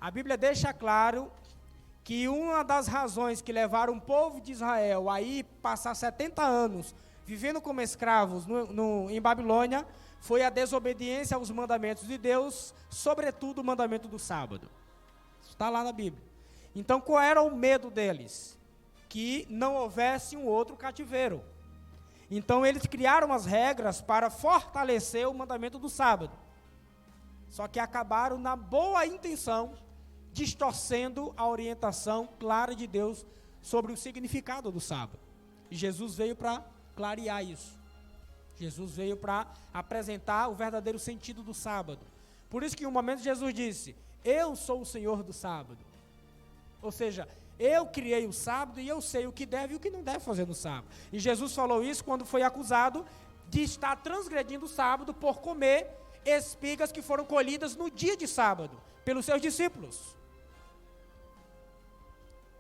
a Bíblia deixa claro que uma das razões que levaram o povo de Israel a ir passar 70 anos vivendo como escravos em Babilônia foi a desobediência aos mandamentos de Deus, sobretudo o mandamento do sábado. Está lá na Bíblia. Então, qual era o medo deles? Que não houvesse um outro cativeiro. Então, eles criaram as regras para fortalecer o mandamento do sábado. Só que acabaram, na boa intenção, distorcendo a orientação clara de Deus sobre o significado do sábado. E Jesus veio para clarear isso. Jesus veio para apresentar o verdadeiro sentido do sábado. Por isso que em um momento Jesus disse: eu sou o Senhor do sábado. Ou seja, eu criei o sábado e eu sei o que deve e o que não deve fazer no sábado. E Jesus falou isso quando foi acusado de estar transgredindo o sábado por comer espigas que foram colhidas no dia de sábado, pelos seus discípulos.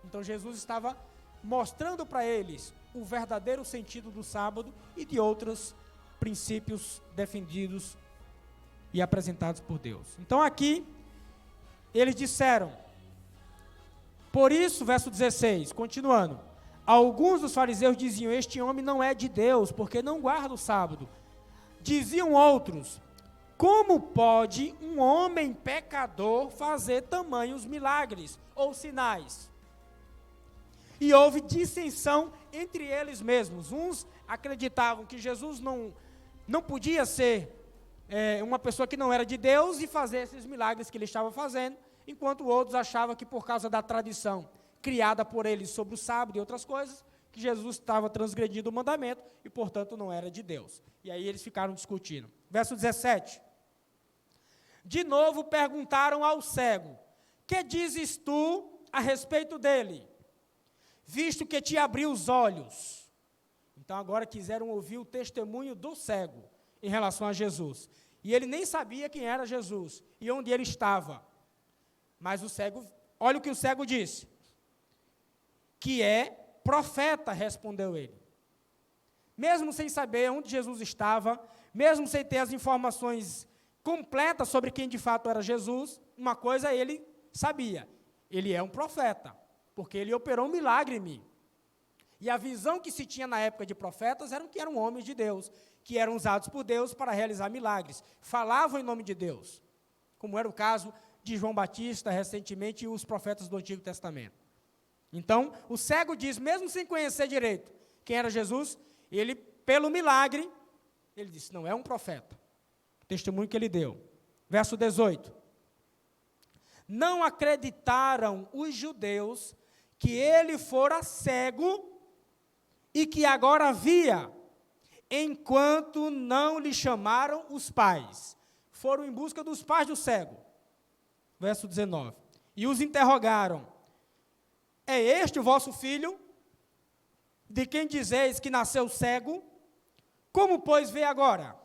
Então Jesus estava mostrando para eles o verdadeiro sentido do sábado e de outros princípios defendidos e apresentados por Deus. Então aqui, eles disseram, por isso, verso 16, continuando, alguns dos fariseus diziam, este homem não é de Deus, porque não guarda o sábado. Diziam outros, como pode um homem pecador fazer tamanhos milagres ou sinais? E houve dissensão entre eles mesmos. Uns acreditavam que Jesus não podia ser uma pessoa que não era de Deus e fazer esses milagres que ele estava fazendo, enquanto outros achavam que por causa da tradição criada por eles sobre o sábado e outras coisas, que Jesus estava transgredindo o mandamento e, portanto, não era de Deus. E aí eles ficaram discutindo. Verso 17. De novo perguntaram ao cego, que dizes tu a respeito dele? Visto que te abriu os olhos. Então agora quiseram ouvir o testemunho do cego em relação a Jesus. E ele nem sabia quem era Jesus e onde ele estava. Mas o cego, olha o que o cego disse. Que é profeta, respondeu ele. Mesmo sem saber onde Jesus estava, mesmo sem ter as informações completas sobre quem de fato era Jesus, uma coisa ele sabia. Ele é um profeta. Porque ele operou um milagre em mim. E a visão que se tinha na época de profetas era que eram homens de Deus, que eram usados por Deus para realizar milagres. Falavam em nome de Deus, como era o caso de João Batista, recentemente, e os profetas do Antigo Testamento. Então, o cego diz, mesmo sem conhecer direito quem era Jesus, ele, pelo milagre, ele disse, não, é um profeta. O testemunho que ele deu. Verso 18. Não acreditaram os judeus que ele fora cego e que agora via, enquanto não lhe chamaram os pais. Foram em busca dos pais do cego. Verso 19. E os interrogaram: é este o vosso filho, de quem dizeis que nasceu cego? Como, pois, vê agora?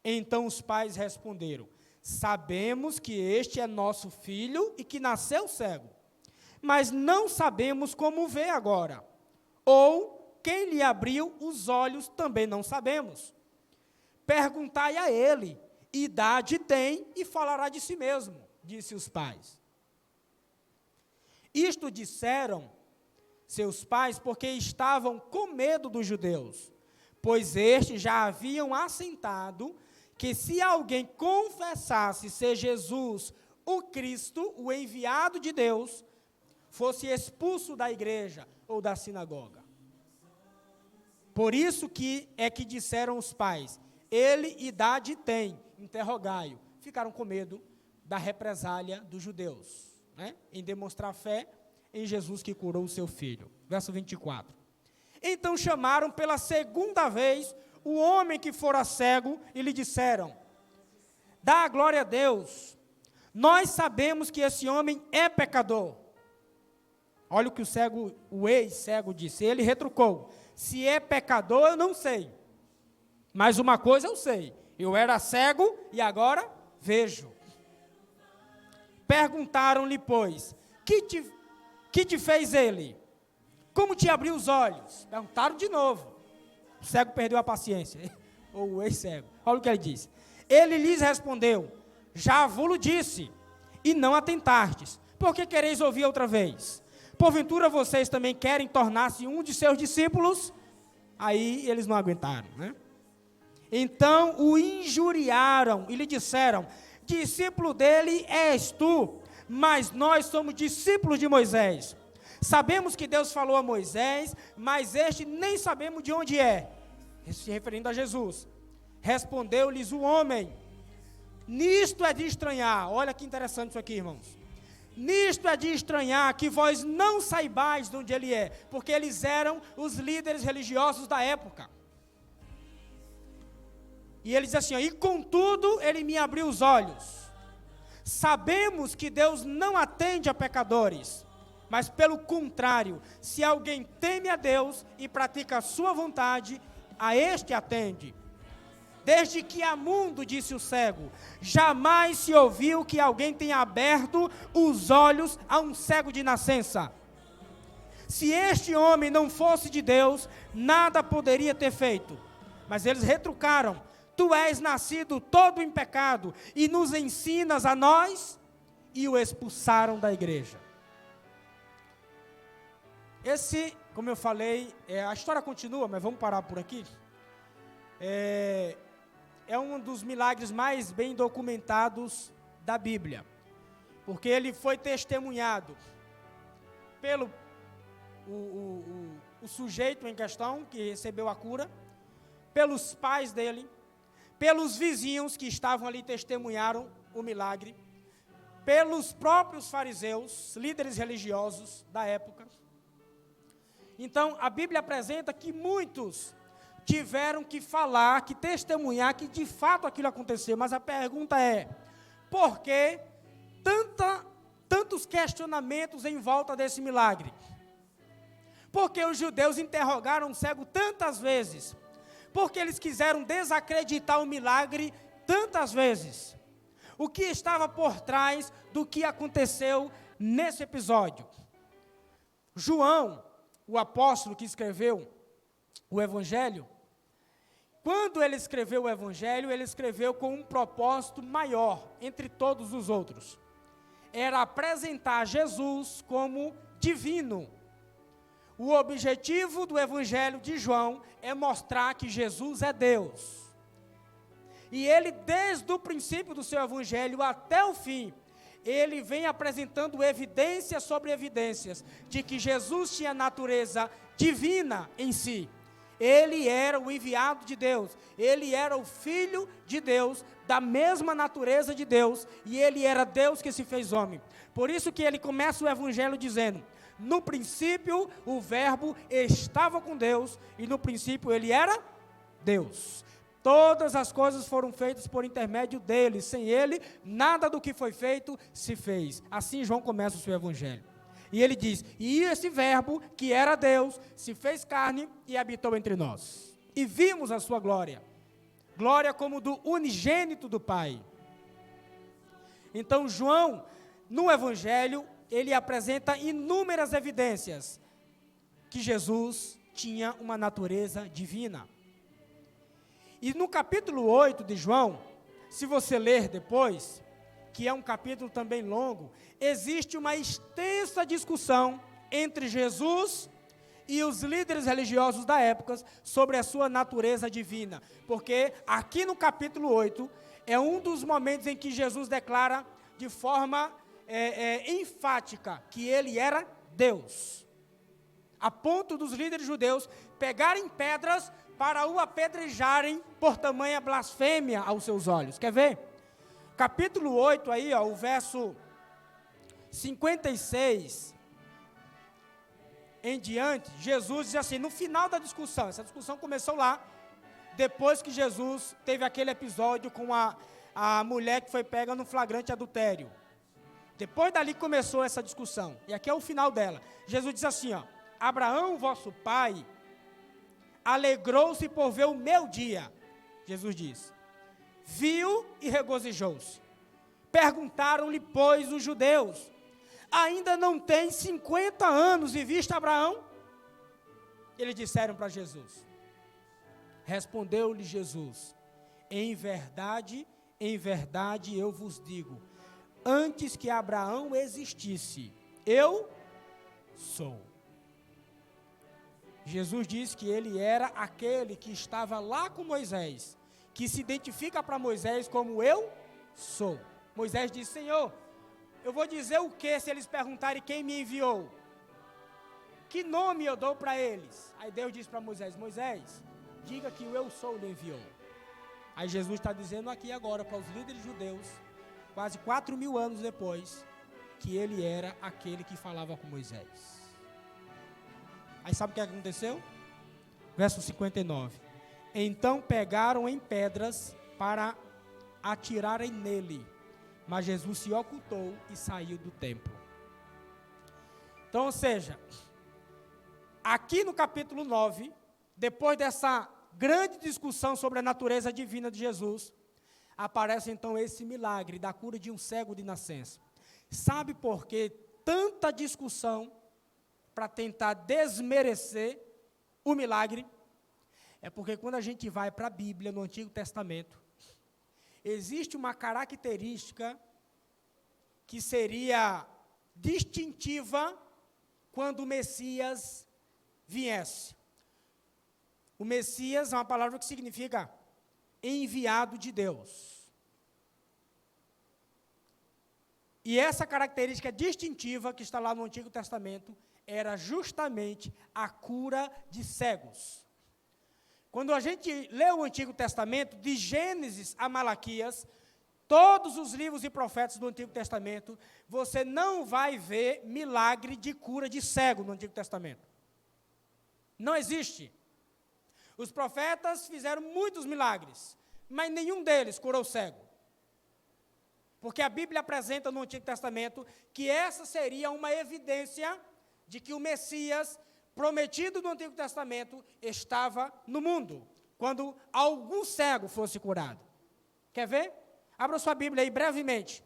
Então os pais responderam: sabemos que este é nosso filho e que nasceu cego, mas não sabemos como vê agora. Ou quem lhe abriu os olhos também não sabemos. Perguntai a ele, idade tem e falará de si mesmo, disse os pais. Isto disseram seus pais porque estavam com medo dos judeus, pois estes já haviam assentado que se alguém confessasse ser Jesus o Cristo, o enviado de Deus, fosse expulso da igreja ou da sinagoga. Por isso que disseram os pais: ele idade tem, interrogai-o. Ficaram com medo da represália dos judeus, né, em demonstrar fé em Jesus que curou o seu filho. Verso 24. Então chamaram pela segunda vez o homem que fora cego e lhe disseram: dá a glória a Deus, nós sabemos que esse homem é pecador. Olha o que o ex-cego disse. Ele retrucou: se é pecador, eu não sei. Mas uma coisa eu sei: eu era cego e agora vejo. Perguntaram-lhe, pois, que te fez ele? Como te abriu os olhos? Perguntaram de novo. O cego perdeu a paciência. Ou o ex-cego. Olha o que ele disse. Ele lhes respondeu: já vos disse, e não atentastes. Por que quereis ouvir outra vez? Porventura vocês também querem tornar-se um de seus discípulos? Aí eles não aguentaram, né? Então o injuriaram e lhe disseram: discípulo dele és tu, mas nós somos discípulos de Moisés. Sabemos que Deus falou a Moisés, mas este nem sabemos de onde é. Se referindo a Jesus. Respondeu-lhes o homem: nisto é de estranhar. Olha que interessante isso aqui, irmãos. Nisto é de estranhar que vós não saibais de onde ele é, porque eles eram os líderes religiosos da época. E ele diz assim: e contudo ele me abriu os olhos. Sabemos que Deus não atende a pecadores, mas pelo contrário, se alguém teme a Deus e pratica a sua vontade, a este atende. Desde que há mundo, disse o cego, jamais se ouviu que alguém tenha aberto os olhos a um cego de nascença. Se este homem não fosse de Deus, nada poderia ter feito. Mas eles retrucaram: tu és nascido todo em pecado e nos ensinas a nós? E o expulsaram da igreja. Esse, como eu falei, a história continua, mas vamos parar por aqui. É um dos milagres mais bem documentados da Bíblia, porque ele foi testemunhado pelo o sujeito em questão que recebeu a cura, pelos pais dele, pelos vizinhos que estavam ali e testemunharam o milagre, pelos próprios fariseus, líderes religiosos da época. Então, a Bíblia apresenta que muitos tiveram que falar, que testemunhar que de fato aquilo aconteceu. Mas a pergunta é: por que tantos questionamentos em volta desse milagre? Porque os judeus interrogaram o cego tantas vezes? Porque eles quiseram desacreditar o milagre tantas vezes? O que estava por trás do que aconteceu nesse episódio? João, o apóstolo que escreveu o Evangelho, quando ele escreveu o Evangelho, ele escreveu com um propósito maior entre todos os outros. Era apresentar Jesus como divino. O objetivo do Evangelho de João é mostrar que Jesus é Deus. E ele, desde o princípio do seu Evangelho até o fim, ele vem apresentando evidências sobre evidências de que Jesus tinha natureza divina em si. Ele era o enviado de Deus, ele era o Filho de Deus, da mesma natureza de Deus, e ele era Deus que se fez homem. Por isso que ele começa o Evangelho dizendo: No princípio, o Verbo estava com Deus, e no princípio ele era Deus. Todas as coisas foram feitas por intermédio dele. Sem ele, nada do que foi feito se fez. Assim João começa o seu evangelho. E ele diz: e esse Verbo, que era Deus, se fez carne e habitou entre nós. E vimos a sua glória. Glória como do unigênito do Pai. Então João, no evangelho, ele apresenta inúmeras evidências que Jesus tinha uma natureza divina. E no capítulo 8 de João, se você ler depois, que é um capítulo também longo, existe uma extensa discussão entre Jesus e os líderes religiosos da época sobre a sua natureza divina. Porque aqui no capítulo 8 é um dos momentos em que Jesus declara de forma enfática que ele era Deus. A ponto dos líderes judeus pegarem pedras para o apedrejarem por tamanha blasfêmia aos seus olhos. Quer ver? Capítulo 8 aí, ó, o verso 56 em diante, Jesus diz assim, no final da discussão, essa discussão começou lá, depois que Jesus teve aquele episódio com a mulher que foi pega no flagrante adultério. Depois dali começou essa discussão, e aqui é o final dela. Jesus diz assim, ó, Abraão, vosso pai, alegrou-se por ver o meu dia, Jesus diz. Viu e regozijou-se. Perguntaram-lhe, pois, os judeus, ainda não tem 50 anos e viste Abraão? Eles disseram para Jesus. Respondeu-lhe Jesus, em verdade eu vos digo, antes que Abraão existisse, eu sou. Jesus disse que ele era aquele que estava lá com Moisés, que se identifica para Moisés como eu sou. Moisés disse, Senhor, eu vou dizer o que se eles perguntarem quem me enviou? Que nome eu dou para eles? Aí Deus disse para Moisés, Moisés, diga que o eu sou lhe enviou. Aí Jesus está dizendo aqui agora para os líderes judeus, quase 4.000 anos depois, que ele era aquele que falava com Moisés. Aí sabe o que aconteceu? Verso 59. Então pegaram em pedras para atirarem nele, mas Jesus se ocultou e saiu do templo. Então, ou seja, aqui no capítulo 9, depois dessa grande discussão sobre a natureza divina de Jesus, aparece então esse milagre da cura de um cego de nascença. Sabe por que tanta discussão para tentar desmerecer o milagre? É porque quando a gente vai para a Bíblia, no Antigo Testamento, existe uma característica que seria distintiva quando o Messias viesse. O Messias é uma palavra que significa enviado de Deus. E essa característica distintiva que está lá no Antigo Testamento era justamente a cura de cegos. Quando a gente lê o Antigo Testamento, de Gênesis a Malaquias, todos os livros e profetas do Antigo Testamento, você não vai ver milagre de cura de cego no Antigo Testamento. Não existe. Os profetas fizeram muitos milagres, mas nenhum deles curou cego. Porque a Bíblia apresenta no Antigo Testamento que essa seria uma evidência de que o Messias prometido no Antigo Testamento estava no mundo, quando algum cego fosse curado. Quer ver? Abra sua Bíblia aí brevemente,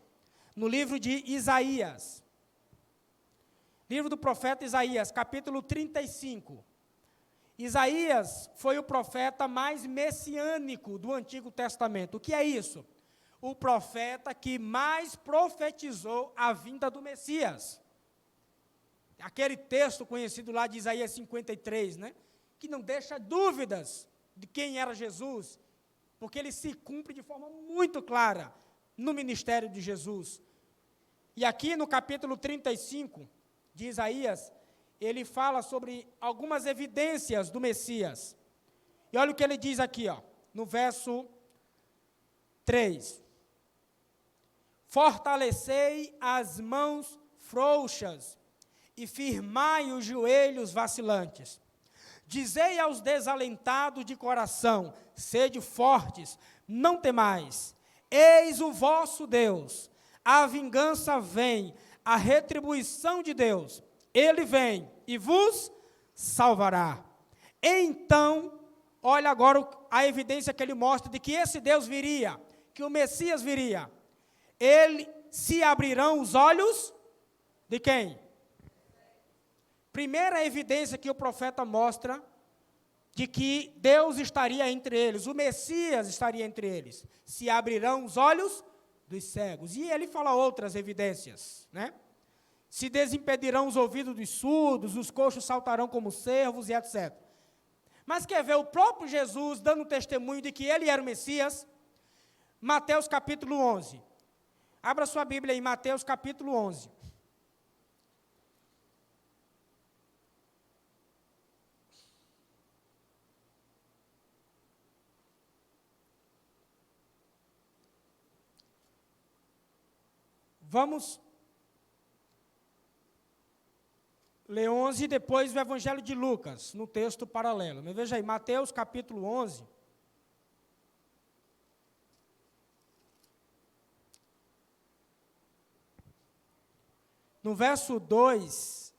no livro de Isaías. Livro do profeta Isaías, capítulo 35. Isaías foi o profeta mais messiânico do Antigo Testamento. O que é isso? O profeta que mais profetizou a vinda do Messias. Aquele texto conhecido lá de Isaías 53, né? Que não deixa dúvidas de quem era Jesus, porque ele se cumpre de forma muito clara no ministério de Jesus. E aqui no capítulo 35 de Isaías, ele fala sobre algumas evidências do Messias. E olha o que ele diz aqui, ó, no verso 3. Fortalecei as mãos frouxas e firmai os joelhos vacilantes. Dizei aos desalentados de coração, sede fortes, não temais. Eis o vosso Deus. A vingança vem, a retribuição de Deus. Ele vem e vos salvará. Então, olha agora a evidência que ele mostra de que esse Deus viria, que o Messias viria. Se abrirão os olhos de quem? Primeira evidência que o profeta mostra de que Deus estaria entre eles, o Messias estaria entre eles. Se abrirão os olhos dos cegos. E ele fala outras evidências, né? Se desimpedirão os ouvidos dos surdos, os coxos saltarão como cervos e etc. Mas quer ver o próprio Jesus dando testemunho de que ele era o Messias? Mateus capítulo 11. Abra sua Bíblia em Mateus capítulo 11. Vamos ler 11 e depois o Evangelho de Lucas, no texto paralelo. Mas veja aí, Mateus capítulo 11. No verso 2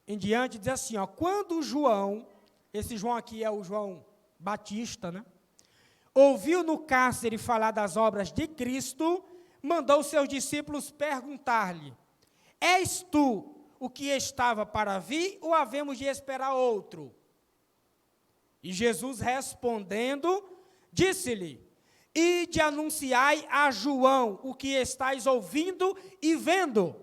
em diante, diz assim, ó, quando João, esse João aqui é o João Batista, né? Ouviu no cárcere falar das obras de Cristo, mandou seus discípulos perguntar-lhe, és tu o que estava para vir ou havemos de esperar outro? E Jesus respondendo, disse-lhe, ide anunciai a João o que estáis ouvindo e vendo.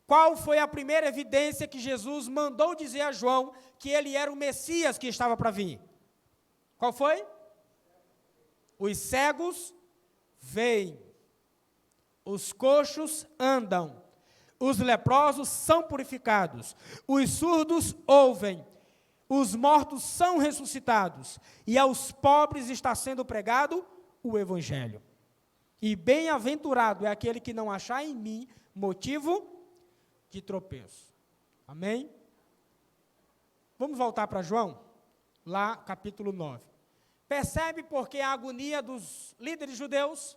Qual foi a primeira evidência que Jesus mandou dizer a João que ele era o Messias que estava para vir? Qual foi? Os cegos veem, os coxos andam, os leprosos são purificados, os surdos ouvem, os mortos são ressuscitados, e aos pobres está sendo pregado o Evangelho. E bem-aventurado é aquele que não achar em mim motivo de tropeço. Amém? Vamos voltar para João, lá capítulo 9. Percebe porque a agonia dos líderes judeus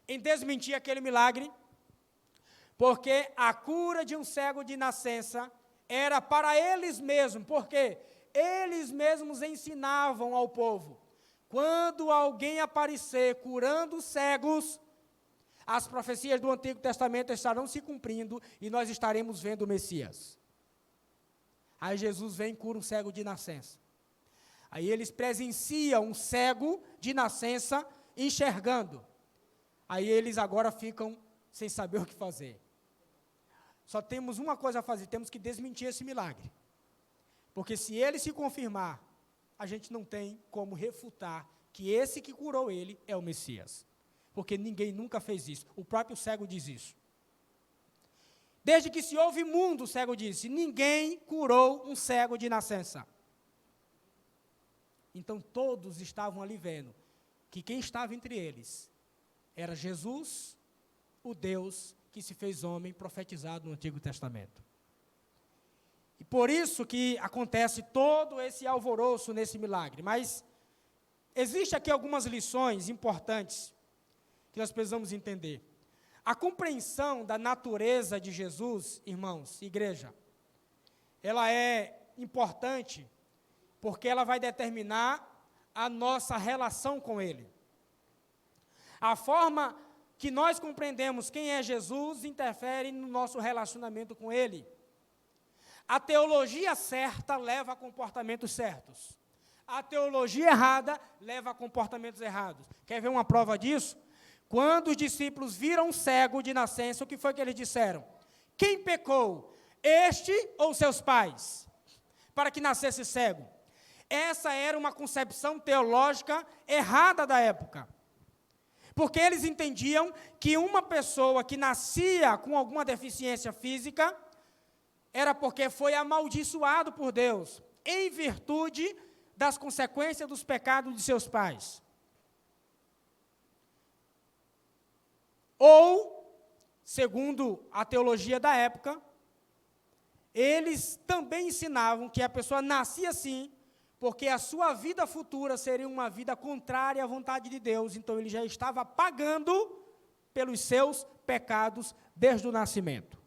em desmentir aquele milagre? Porque a cura de um cego de nascença era para eles mesmos, porque eles mesmos ensinavam ao povo. Quando alguém aparecer curando cegos, as profecias do Antigo Testamento estarão se cumprindo e nós estaremos vendo o Messias. Aí Jesus vem e cura um cego de nascença. Aí eles presenciam um cego de nascença enxergando. Aí eles agora ficam sem saber o que fazer. Só temos uma coisa a fazer, temos que desmentir esse milagre. Porque se ele se confirmar, a gente não tem como refutar que esse que curou ele é o Messias. Porque ninguém nunca fez isso. O próprio cego diz isso. Desde que se houve mundo, o cego disse, ninguém curou um cego de nascença. Então todos estavam ali vendo que quem estava entre eles era Jesus, o Deus que se fez homem, profetizado no Antigo Testamento. E por isso que acontece todo esse alvoroço nesse milagre. Mas existe aqui algumas lições importantes que nós precisamos entender. A compreensão da natureza de Jesus, irmãos, igreja, ela é importante porque ela vai determinar a nossa relação com Ele. A forma que nós compreendemos quem é Jesus interfere no nosso relacionamento com Ele. A teologia certa leva a comportamentos certos. A teologia errada leva a comportamentos errados. Quer ver uma prova disso? Quando os discípulos viram um cego de nascença, o que foi que eles disseram? Quem pecou? Este ou seus pais? Para que nascesse cego. Essa era uma concepção teológica errada da época. Porque eles entendiam que uma pessoa que nascia com alguma deficiência física era porque foi amaldiçoado por Deus, em virtude das consequências dos pecados de seus pais. Ou segundo a teologia da época, eles também ensinavam que a pessoa nascia assim, porque a sua vida futura seria uma vida contrária à vontade de Deus, então ele já estava pagando pelos seus pecados desde o nascimento.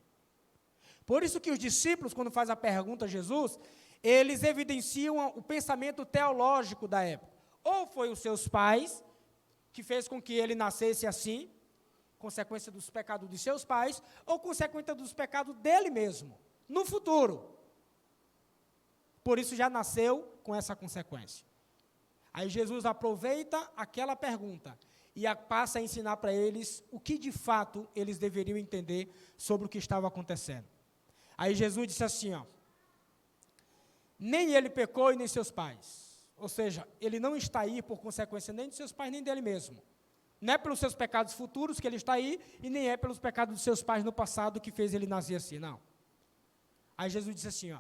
Por isso que os discípulos, quando fazem a pergunta a Jesus, eles evidenciam o pensamento teológico da época. Ou foi os seus pais, que fez com que ele nascesse assim, consequência dos pecados de seus pais, ou consequência dos pecados dele mesmo, no futuro. Por isso já nasceu com essa consequência. Aí Jesus aproveita aquela pergunta e passa a ensinar para eles o que de fato eles deveriam entender sobre o que estava acontecendo. Aí Jesus disse assim, ó, nem ele pecou e nem seus pais. Ou seja, ele não está aí por consequência nem de seus pais, nem dele mesmo. Não é pelos seus pecados futuros que ele está aí, e nem é pelos pecados de seus pais no passado que fez ele nascer assim, não. Aí Jesus disse assim, ó,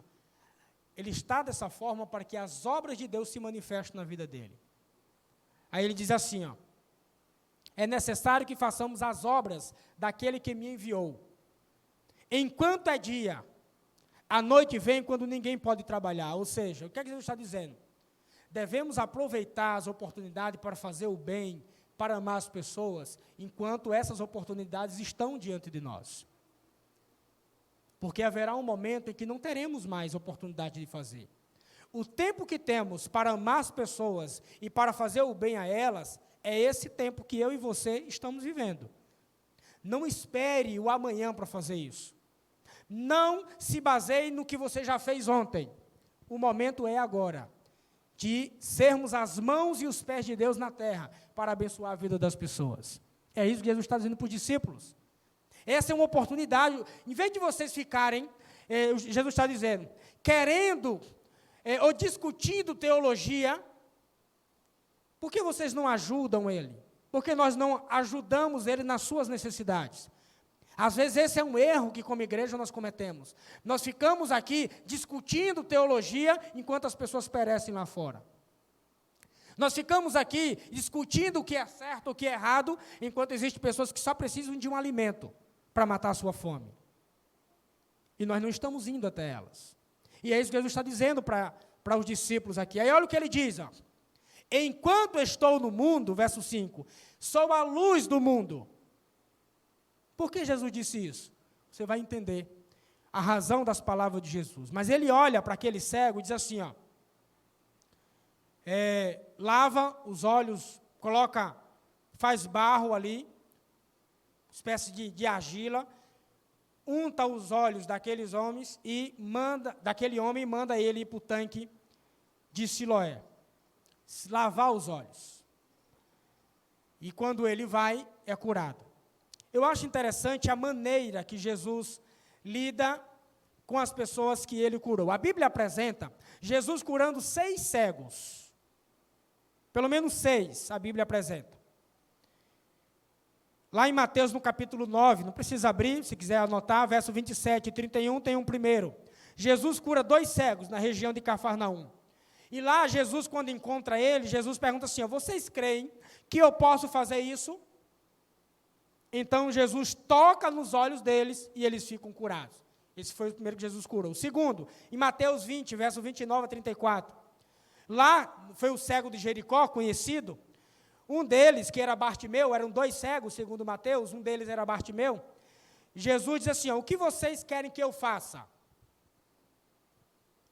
ele está dessa forma para que as obras de Deus se manifestem na vida dele. Aí ele diz assim, ó, é necessário que façamos as obras daquele que me enviou. Enquanto é dia, a noite vem quando ninguém pode trabalhar. Ou seja, o que é que Jesus está dizendo? Devemos aproveitar as oportunidades para fazer o bem, para amar as pessoas, enquanto essas oportunidades estão diante de nós. Porque haverá um momento em que não teremos mais oportunidade de fazer. O tempo que temos para amar as pessoas e para fazer o bem a elas, é esse tempo que eu e você estamos vivendo. Não espere o amanhã para fazer isso. Não se baseie no que você já fez ontem. O momento é agora, de sermos as mãos e os pés de Deus na terra, para abençoar a vida das pessoas. É isso que Jesus está dizendo para os discípulos. Essa é uma oportunidade, em vez de vocês ficarem, Jesus está dizendo, querendo ou discutindo teologia, por que vocês não ajudam ele? Por que nós não ajudamos ele nas suas necessidades? Às vezes esse é um erro que como igreja nós cometemos. Nós ficamos aqui discutindo teologia enquanto as pessoas perecem lá fora. Nós ficamos aqui discutindo o que é certo, o que é errado, enquanto existem pessoas que só precisam de um alimento para matar a sua fome. E nós não estamos indo até elas. E é isso que Jesus está dizendo para os discípulos aqui. Aí olha o que ele diz, ó. Enquanto estou no mundo, verso 5, sou a luz do mundo. Por que Jesus disse isso? Você vai entender a razão das palavras de Jesus. Mas ele olha para aquele cego e diz assim, ó, lava os olhos, faz barro ali, espécie de argila, unta os olhos daqueles homens e manda ele ir para o tanque de Siloé, lavar os olhos. E quando ele vai, é curado. Eu acho interessante a maneira que Jesus lida com as pessoas que ele curou. A Bíblia apresenta Jesus curando 6 cegos. Pelo menos 6 a Bíblia apresenta. Lá em Mateus, no capítulo 9, não precisa abrir, se quiser anotar, verso 27 e 31, tem um primeiro. Jesus cura 2 cegos na região de Cafarnaum. E lá, Jesus, quando encontra ele, Jesus pergunta assim, vocês creem que eu posso fazer isso? Então, Jesus toca nos olhos deles e eles ficam curados. Esse foi o primeiro que Jesus curou. O segundo, em Mateus 20, verso 29 a 34. Lá foi o cego de Jericó, conhecido. Um deles, que era Bartimeu, eram 2 cegos, segundo Mateus, um deles era Bartimeu. Jesus diz assim, o que vocês querem que eu faça?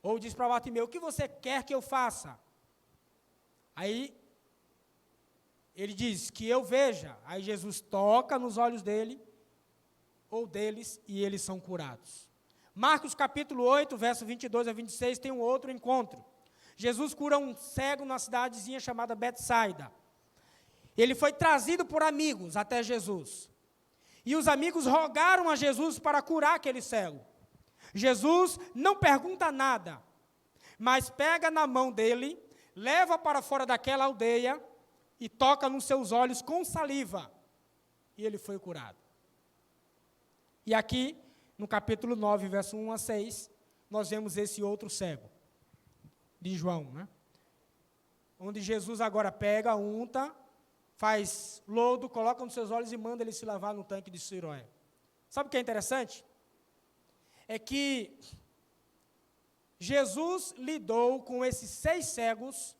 Ou diz para Bartimeu, o que você quer que eu faça? Aí, ele diz que eu veja. Aí Jesus toca nos olhos dele, ou deles, e eles são curados. Marcos capítulo 8, verso 22 a 26, tem um outro encontro. Jesus cura um cego numa cidadezinha chamada Betsaida. Ele foi trazido por amigos até Jesus. E os amigos rogaram a Jesus para curar aquele cego. Jesus não pergunta nada, mas pega na mão dele, leva para fora daquela aldeia e toca nos seus olhos com saliva. E ele foi curado. E aqui, no capítulo 9, verso 1 a 6, nós vemos esse outro cego, de João, né? Onde Jesus agora pega, unta, faz lodo, coloca nos seus olhos e manda ele se lavar no tanque de Siloé. Sabe o que é interessante? É que Jesus lidou com esses 6 cegos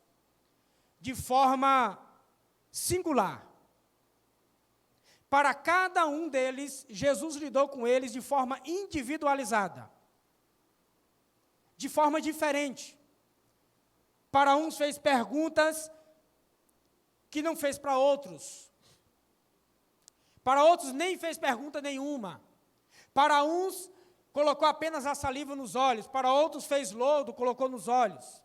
de forma singular. Para cada um deles, Jesus lidou com eles de forma individualizada, de forma diferente. Para uns fez perguntas que não fez para outros. Para outros nem fez pergunta nenhuma. Para uns colocou apenas a saliva nos olhos, para outros fez lodo, colocou nos olhos.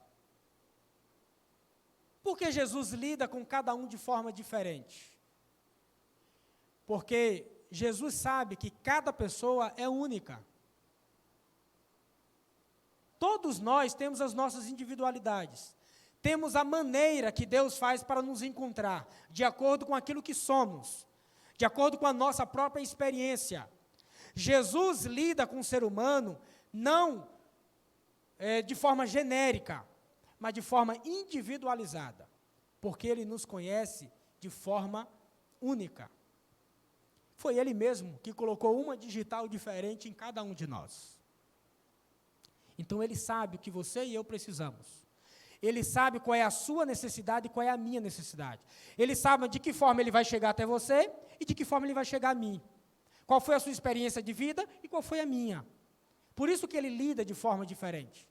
Por que Jesus lida com cada um de forma diferente? Porque Jesus sabe que cada pessoa é única. Todos nós temos as nossas individualidades. Temos a maneira que Deus faz para nos encontrar, de acordo com aquilo que somos, de acordo com a nossa própria experiência. Jesus lida com o ser humano não de forma genérica, mas de forma individualizada, porque Ele nos conhece de forma única. Foi Ele mesmo que colocou uma digital diferente em cada um de nós. Então Ele sabe o que você e eu precisamos. Ele sabe qual é a sua necessidade e qual é a minha necessidade. Ele sabe de que forma Ele vai chegar até você e de que forma Ele vai chegar a mim. Qual foi a sua experiência de vida e qual foi a minha. Por isso que Ele lida de forma diferente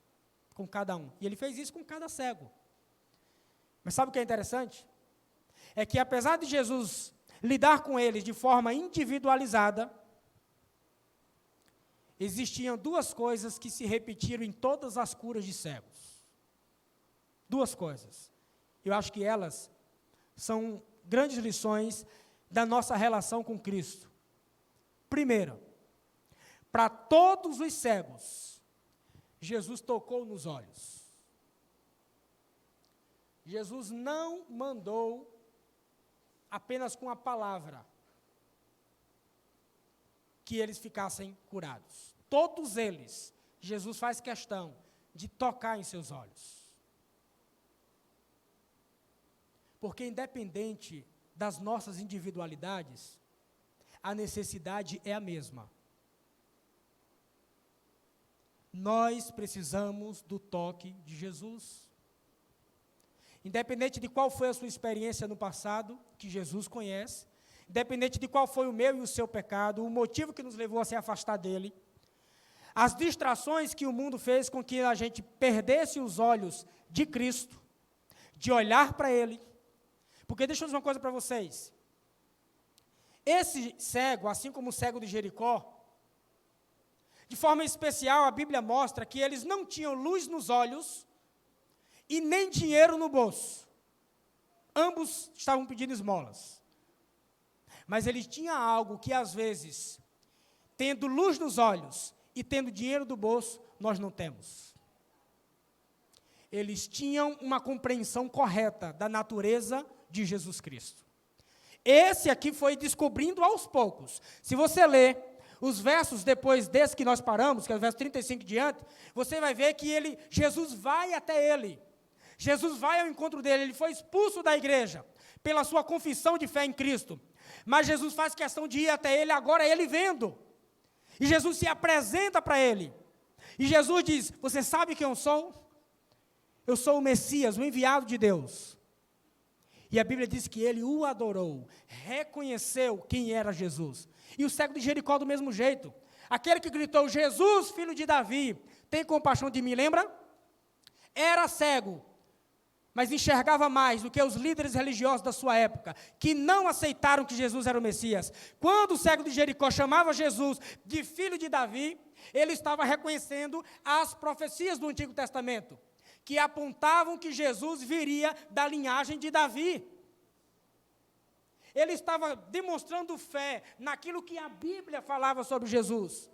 com cada um. E Ele fez isso com cada cego. Mas sabe o que é interessante? É que apesar de Jesus lidar com eles de forma individualizada, existiam 2 coisas que se repetiram em todas as curas de cegos. 2 coisas. Eu acho que elas são grandes lições da nossa relação com Cristo. Primeiro, para todos os cegos, Jesus tocou nos olhos. Jesus não mandou apenas com a palavra que eles ficassem curados. Todos eles, Jesus faz questão de tocar em seus olhos. Porque independente das nossas individualidades, a necessidade é a mesma. Nós precisamos do toque de Jesus. Independente de qual foi a sua experiência no passado, que Jesus conhece, independente de qual foi o meu e o seu pecado, o motivo que nos levou a se afastar dele, as distrações que o mundo fez com que a gente perdesse os olhos de Cristo, de olhar para Ele. Porque deixa eu dizer uma coisa para vocês. Esse cego, assim como o cego de Jericó, de forma especial a Bíblia mostra que eles não tinham luz nos olhos e nem dinheiro no bolso. Ambos estavam pedindo esmolas. Mas eles tinham algo que às vezes, tendo luz nos olhos e tendo dinheiro do bolso, nós não temos. Eles tinham uma compreensão correta da natureza de Jesus Cristo. Esse aqui foi descobrindo aos poucos. Se você ler os versos depois desse que nós paramos, que é o verso 35 diante, você vai ver que Jesus vai até ele. Jesus vai ao encontro dele. Ele foi expulso da igreja pela sua confissão de fé em Cristo. Mas Jesus faz questão de ir até ele, agora ele vendo. E Jesus se apresenta para ele. E Jesus diz: você sabe quem eu sou? Eu sou o Messias, o enviado de Deus. E a Bíblia diz que ele o adorou, reconheceu quem era Jesus. E o cego de Jericó do mesmo jeito. Aquele que gritou: Jesus, filho de Davi, tem compaixão de mim, lembra? Era cego, mas enxergava mais do que os líderes religiosos da sua época, que não aceitaram que Jesus era o Messias. Quando o cego de Jericó chamava Jesus de filho de Davi, ele estava reconhecendo as profecias do Antigo Testamento, que apontavam que Jesus viria da linhagem de Davi. Ele estava demonstrando fé naquilo que a Bíblia falava sobre Jesus.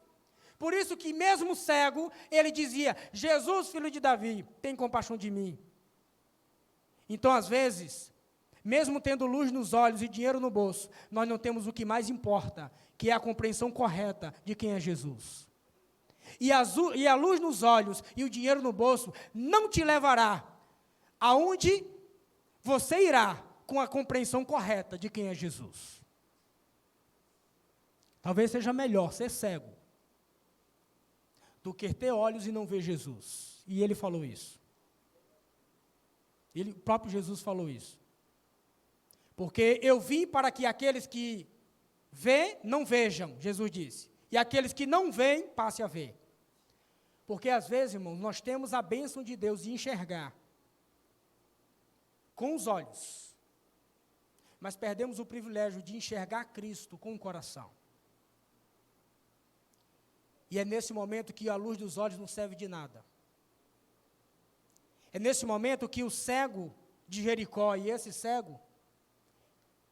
Por isso que mesmo cego, ele dizia: Jesus, filho de Davi, tem compaixão de mim. Então, às vezes, mesmo tendo luz nos olhos e dinheiro no bolso, nós não temos o que mais importa, que é a compreensão correta de quem é Jesus. E a luz nos olhos e o dinheiro no bolso não te levará aonde você irá com a compreensão correta de quem é Jesus. Talvez seja melhor ser cego do que ter olhos e não ver Jesus. E ele falou isso. O próprio Jesus falou isso. Porque eu vim para que aqueles que vêem, não vejam, Jesus disse. E aqueles que não veem, passem a ver. Porque às vezes, irmãos, nós temos a bênção de Deus de enxergar com os olhos, mas perdemos o privilégio de enxergar Cristo com o coração. E é nesse momento que a luz dos olhos não serve de nada. É nesse momento que o cego de Jericó e esse cego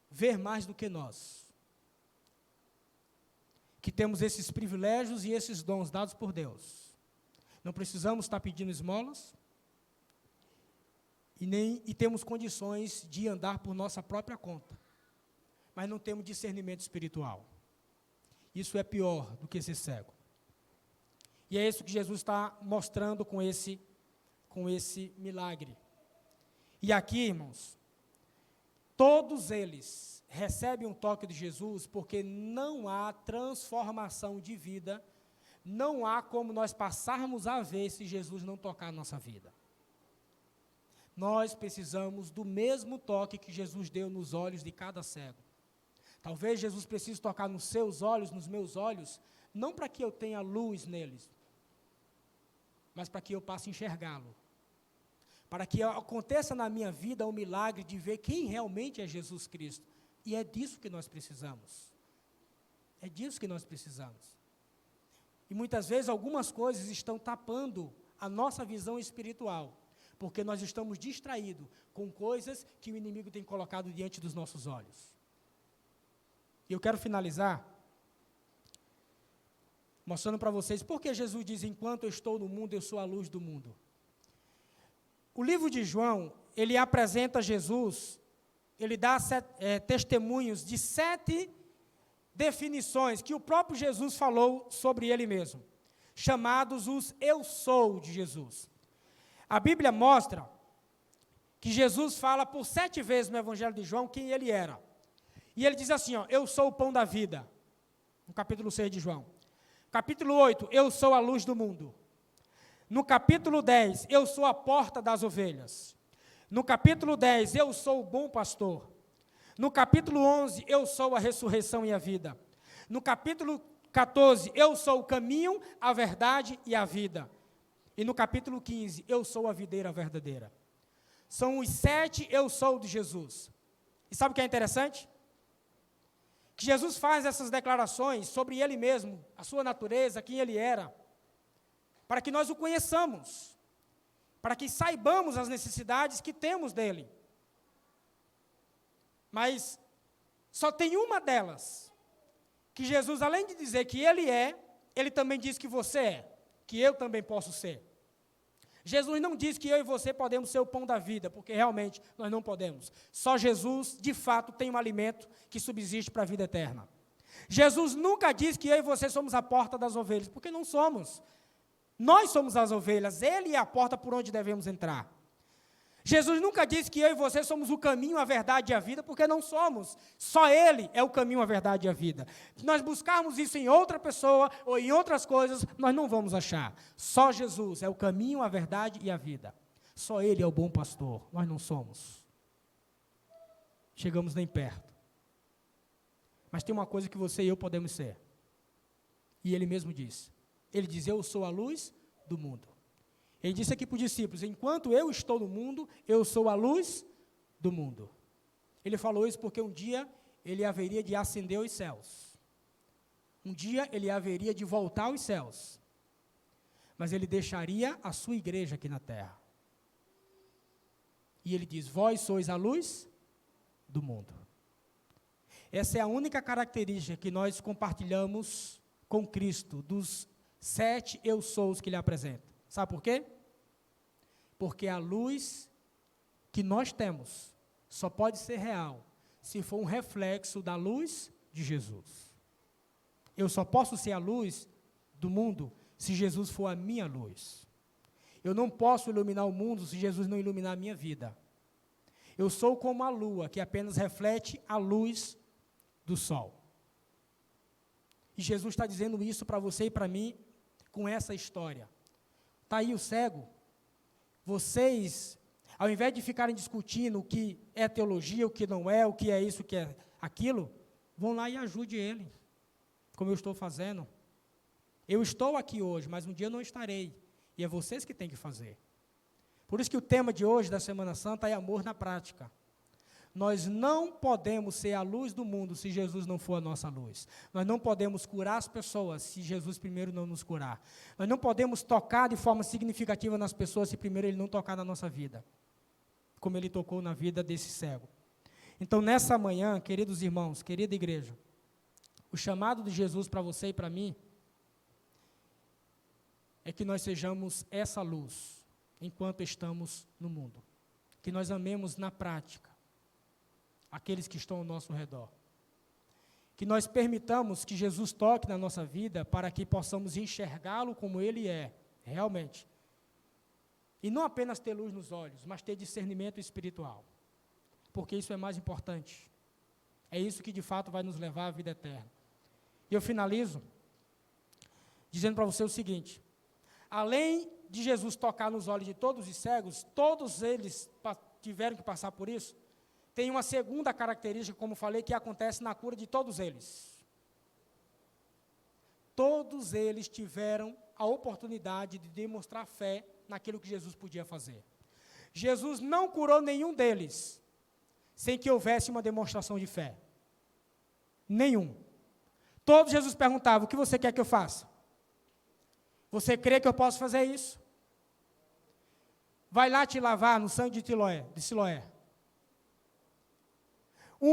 vê mais do que nós, que temos esses privilégios e esses dons dados por Deus. Não precisamos estar pedindo esmolas e temos condições de andar por nossa própria conta, mas não temos discernimento espiritual. Isso é pior do que ser cego. E é isso que Jesus está mostrando com esse milagre. E aqui, irmãos, todos eles recebem um toque de Jesus porque não há transformação de vida, não há como nós passarmos a ver se Jesus não tocar a nossa vida. Nós precisamos do mesmo toque que Jesus deu nos olhos de cada cego. Talvez Jesus precise tocar nos seus olhos, nos meus olhos, não para que eu tenha luz neles, mas para que eu passe a enxergá-lo. Para que aconteça na minha vida o milagre de ver quem realmente é Jesus Cristo. E é disso que nós precisamos. É disso que nós precisamos. E muitas vezes algumas coisas estão tapando a nossa visão espiritual, porque nós estamos distraídos com coisas que o inimigo tem colocado diante dos nossos olhos. E eu quero finalizar mostrando para vocês por que Jesus diz: enquanto eu estou no mundo, eu sou a luz do mundo. O livro de João, ele apresenta Jesus, ele dá testemunhos de 7 definições que o próprio Jesus falou sobre ele mesmo, chamados os eu sou de Jesus. A Bíblia mostra que Jesus fala por 7 vezes no Evangelho de João quem ele era. E ele diz assim, ó, eu sou o pão da vida, no capítulo 6 de João. Capítulo 8, eu sou a luz do mundo. No capítulo 10, eu sou a porta das ovelhas. No capítulo 10, eu sou o bom pastor. No capítulo 11, eu sou a ressurreição e a vida. No capítulo 14, eu sou o caminho, a verdade e a vida. E no capítulo 15, eu sou a videira verdadeira. São os 7 eu sou de Jesus. E sabe o que é interessante? Que Jesus faz essas declarações sobre ele mesmo, a sua natureza, quem ele era, para que nós o conheçamos, para que saibamos as necessidades que temos dele. Mas só tem uma delas, que Jesus, além de dizer que ele é, ele também diz que você é, que eu também posso ser. Jesus não diz que eu e você podemos ser o pão da vida, porque realmente nós não podemos. Só Jesus, de fato, tem um alimento que subsiste para a vida eterna. Jesus nunca diz que eu e você somos a porta das ovelhas, porque não somos. Nós somos as ovelhas, ele é a porta por onde devemos entrar. Jesus nunca disse que eu e você somos o caminho, a verdade e a vida, porque não somos. Só ele é o caminho, a verdade e a vida. Se nós buscarmos isso em outra pessoa ou em outras coisas, nós não vamos achar. Só Jesus é o caminho, a verdade e a vida. Só ele é o bom pastor, nós não somos. Chegamos nem perto. Mas tem uma coisa que você e eu podemos ser. E ele mesmo disse. Ele diz, eu sou a luz do mundo. Ele disse aqui para os discípulos, enquanto eu estou no mundo, eu sou a luz do mundo. Ele falou isso porque um dia ele haveria de ascender aos céus. Um dia ele haveria de voltar aos céus. Mas ele deixaria a sua igreja aqui na terra. E ele diz, vós sois a luz do mundo. Essa é a única característica que nós compartilhamos com Cristo, dos 7 eu sous que ele apresenta. Sabe por quê? Porque a luz que nós temos só pode ser real se for um reflexo da luz de Jesus. Eu só posso ser a luz do mundo se Jesus for a minha luz. Eu não posso iluminar o mundo se Jesus não iluminar a minha vida. Eu sou como a lua, que apenas reflete a luz do sol. E Jesus está dizendo isso para você e para mim com essa história. Está aí o cego. Vocês, ao invés de ficarem discutindo o que é teologia, o que não é, o que é isso, o que é aquilo, vão lá e ajude ele, como eu estou fazendo. Eu estou aqui hoje, mas um dia eu não estarei. E é vocês que têm que fazer. Por isso que o tema de hoje, da Semana Santa, é amor na prática. Nós não podemos ser a luz do mundo se Jesus não for a nossa luz. Nós não podemos curar as pessoas se Jesus primeiro não nos curar. Nós não podemos tocar de forma significativa nas pessoas se primeiro Ele não tocar na nossa vida, como Ele tocou na vida desse cego. Então, nessa manhã, queridos irmãos, querida igreja, o chamado de Jesus para você e para mim é que nós sejamos essa luz enquanto estamos no mundo. Que nós amemos na prática aqueles que estão ao nosso redor. Que nós permitamos que Jesus toque na nossa vida para que possamos enxergá-lo como Ele é, realmente. E não apenas ter luz nos olhos, mas ter discernimento espiritual. Porque isso é mais importante. É isso que de fato vai nos levar à vida eterna. E eu finalizo dizendo para você o seguinte: além de Jesus tocar nos olhos de todos os cegos, todos eles tiveram que passar por isso. Tem uma segunda característica, como falei, que acontece na cura de todos eles. Todos eles tiveram a oportunidade de demonstrar fé naquilo que Jesus podia fazer. Jesus não curou nenhum deles sem que houvesse uma demonstração de fé. Nenhum. Todos Jesus perguntava: o que você quer que eu faça? Você crê que eu posso fazer isso? Vai lá te lavar no sangue de Siloé. O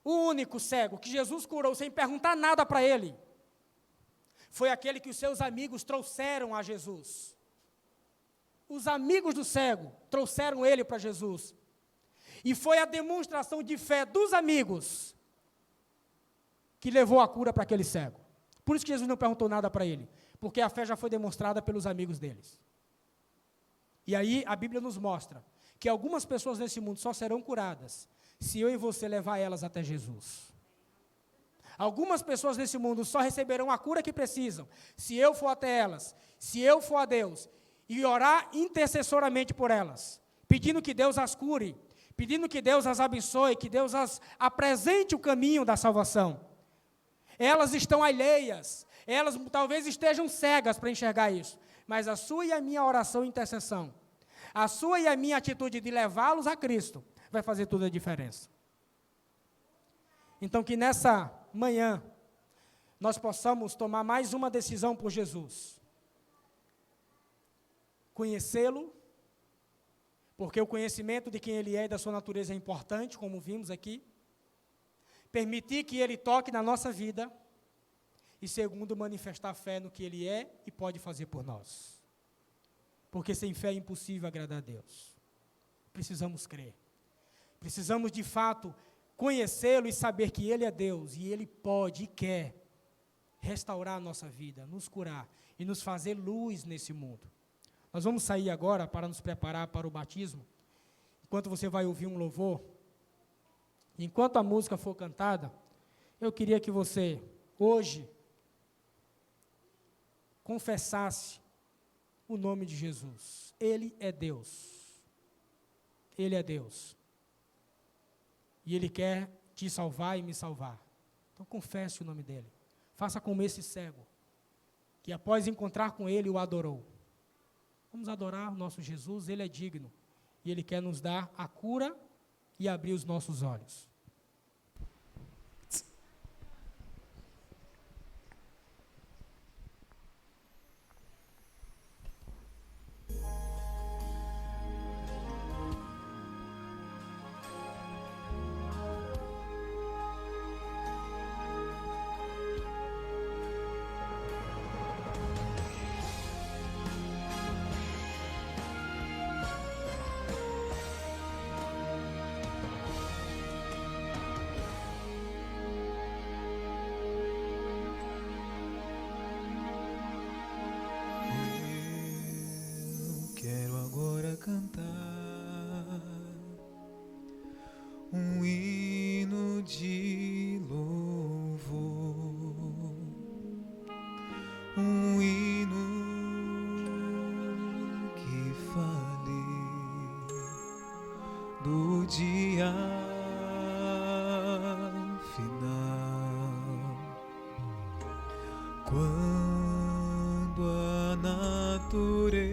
único cego que Jesus curou sem perguntar nada para ele foi aquele que os seus amigos trouxeram a Jesus. Os amigos do cego trouxeram ele para Jesus. E foi a demonstração de fé dos amigos que levou a cura para aquele cego. Por isso que Jesus não perguntou nada para ele, porque a fé já foi demonstrada pelos amigos deles. E aí a Bíblia nos mostra que algumas pessoas nesse mundo só serão curadas se eu e você levar elas até Jesus. Algumas pessoas nesse mundo só receberão a cura que precisam se eu for até elas, se eu for a Deus e orar intercessoramente por elas, pedindo que Deus as cure, pedindo que Deus as abençoe, que Deus as apresente o caminho da salvação. Elas estão alheias, elas talvez estejam cegas para enxergar isso, mas a sua e a minha oração e intercessão, a sua e a minha atitude de levá-los a Cristo, vai fazer toda a diferença. Então, que nessa manhã, nós possamos tomar mais uma decisão por Jesus. Conhecê-lo, porque o conhecimento de quem Ele é e da sua natureza é importante, como vimos aqui. Permitir que Ele toque na nossa vida. E segundo, manifestar fé no que Ele é e pode fazer por nós. Porque sem fé é impossível agradar a Deus. Precisamos crer. Precisamos, de fato, conhecê-lo e saber que Ele é Deus, e Ele pode e quer restaurar a nossa vida, nos curar e nos fazer luz nesse mundo. Nós vamos sair agora para nos preparar para o batismo. Enquanto você vai ouvir um louvor, enquanto a música for cantada, eu queria que você, hoje, confessasse o nome de Jesus. Ele é Deus. Ele é Deus. E Ele quer te salvar e me salvar. Então confesse o nome dEle. Faça como esse cego, que após encontrar com Ele, o adorou. Vamos adorar o nosso Jesus, Ele é digno. E Ele quer nos dar a cura e abrir os nossos olhos. dia final, quando a natureza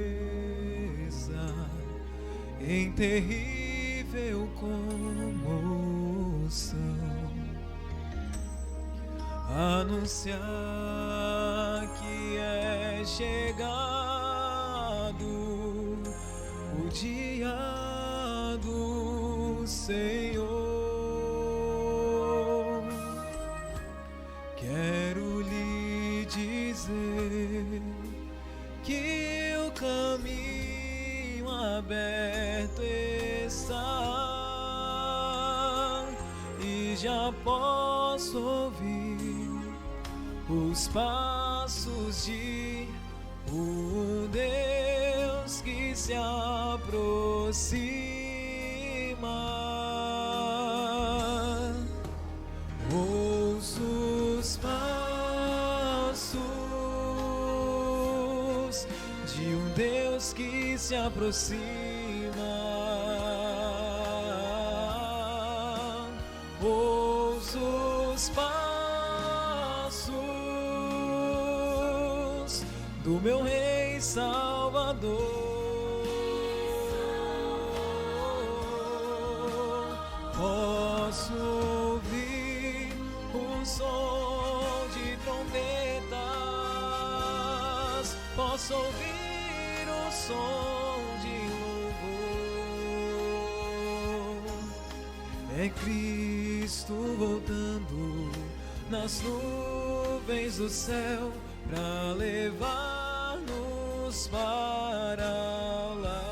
em terrível comoção anunciar que é chegado o dia do Senhor. Quero lhe dizer que o caminho aberto está e já posso ouvir os passos de um Deus que se aproxima. Ouço os passos de um Deus que se aproxima. Ouço os passos do meu Rei Salvador. Posso ouvir o som de trombetas, posso ouvir o som de louvor. É Cristo voltando nas nuvens do céu pra levar-nos para lá.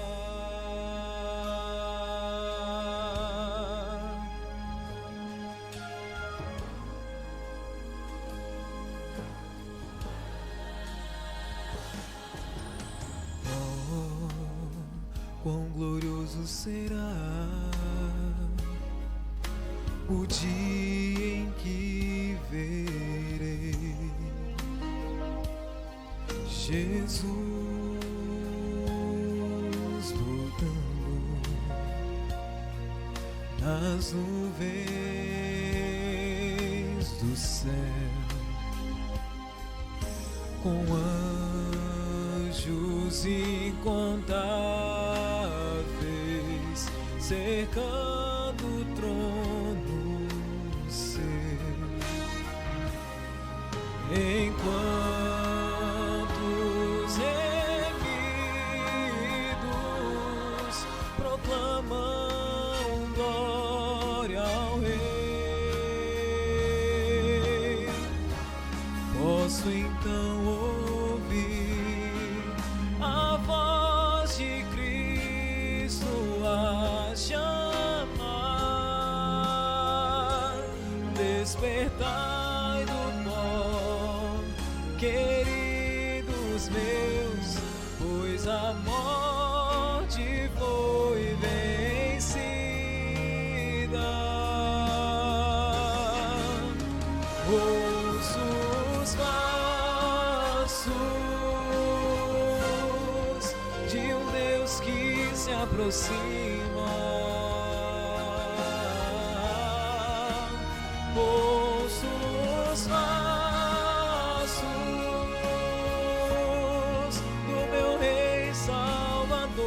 Oh, quão glorioso será o dia em que verei Jesus voltando nas nuvens do céu, com anjos incontáveis cercando o trono seu, enquanto os remidos proclamam glória ao Rei. Posso então ouvir a voz de Cristo a chamar, despertai do pó, queridos meus, pois a morte foi vencida. Ouço os passos de um Deus que se aproxima. Ouço os passos do meu Rei Salvador.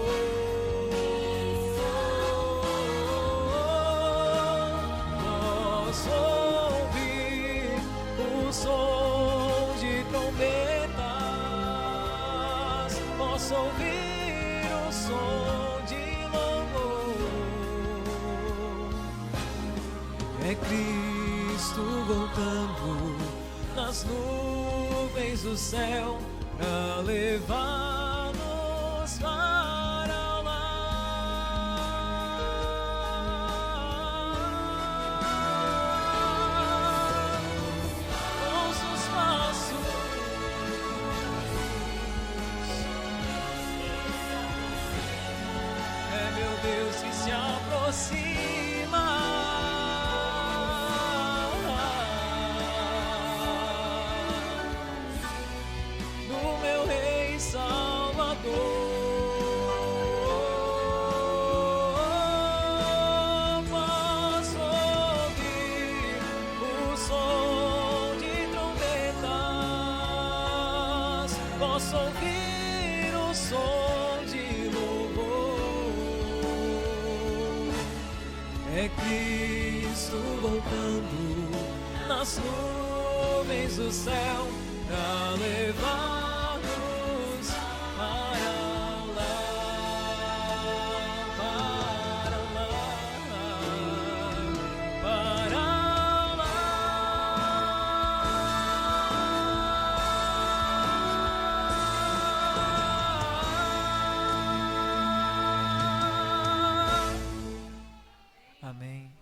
Posso ouvir o som de trombetas, posso ouvir o som de louvor. É Cristo voltando nas nuvens do céu pra levar-nos para lá. Ouço os passos, é meu Deus que se aproxima. Salvador, posso ouvir o som de louvor. É Cristo voltando nas nuvens do céu pra levar-nos para lá, para lá, para lá. Amém.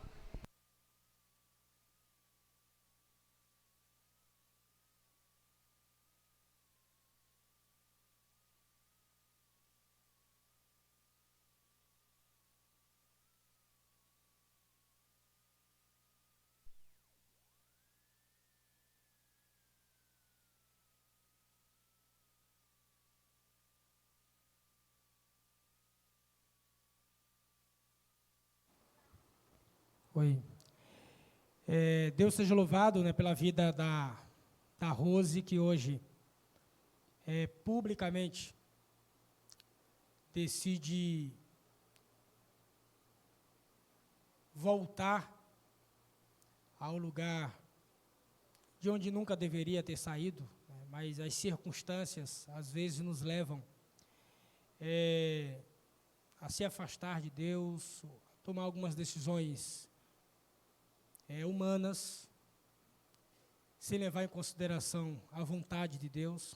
Oi. Deus seja louvado, né, pela vida da Rose, que hoje publicamente decide voltar ao lugar de onde nunca deveria ter saído, né, mas as circunstâncias às vezes nos levam a se afastar de Deus, tomar algumas decisões humanas, sem levar em consideração a vontade de Deus.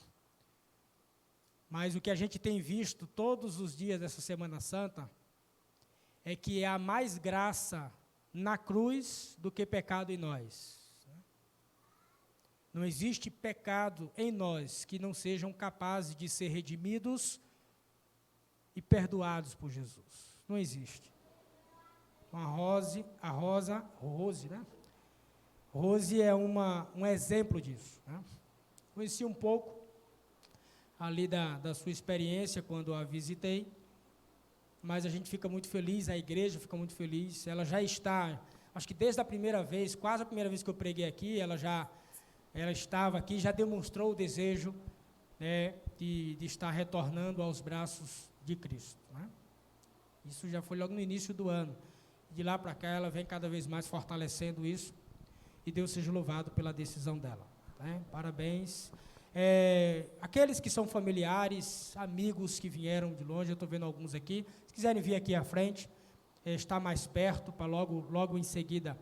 Mas o que a gente tem visto todos os dias dessa Semana Santa é que há mais graça na cruz do que pecado em nós. Não existe pecado em nós que não sejam capazes de ser redimidos e perdoados por Jesus. Não existe. Rose, né? Rose é um exemplo disso, né? Conheci um pouco ali da sua experiência quando a visitei, mas a gente fica muito feliz, a igreja fica muito feliz. Ela já está, acho que desde a primeira vez, quase a primeira vez que eu preguei aqui, ela estava aqui, já demonstrou o desejo, né, de estar retornando aos braços de Cristo, né? Isso já foi logo no início do ano. De lá para cá, ela vem cada vez mais fortalecendo isso, e Deus seja louvado pela decisão dela, né? Parabéns. Aqueles que são familiares, amigos que vieram de longe, eu estou vendo alguns aqui, se quiserem vir aqui à frente, estar mais perto, para logo em seguida,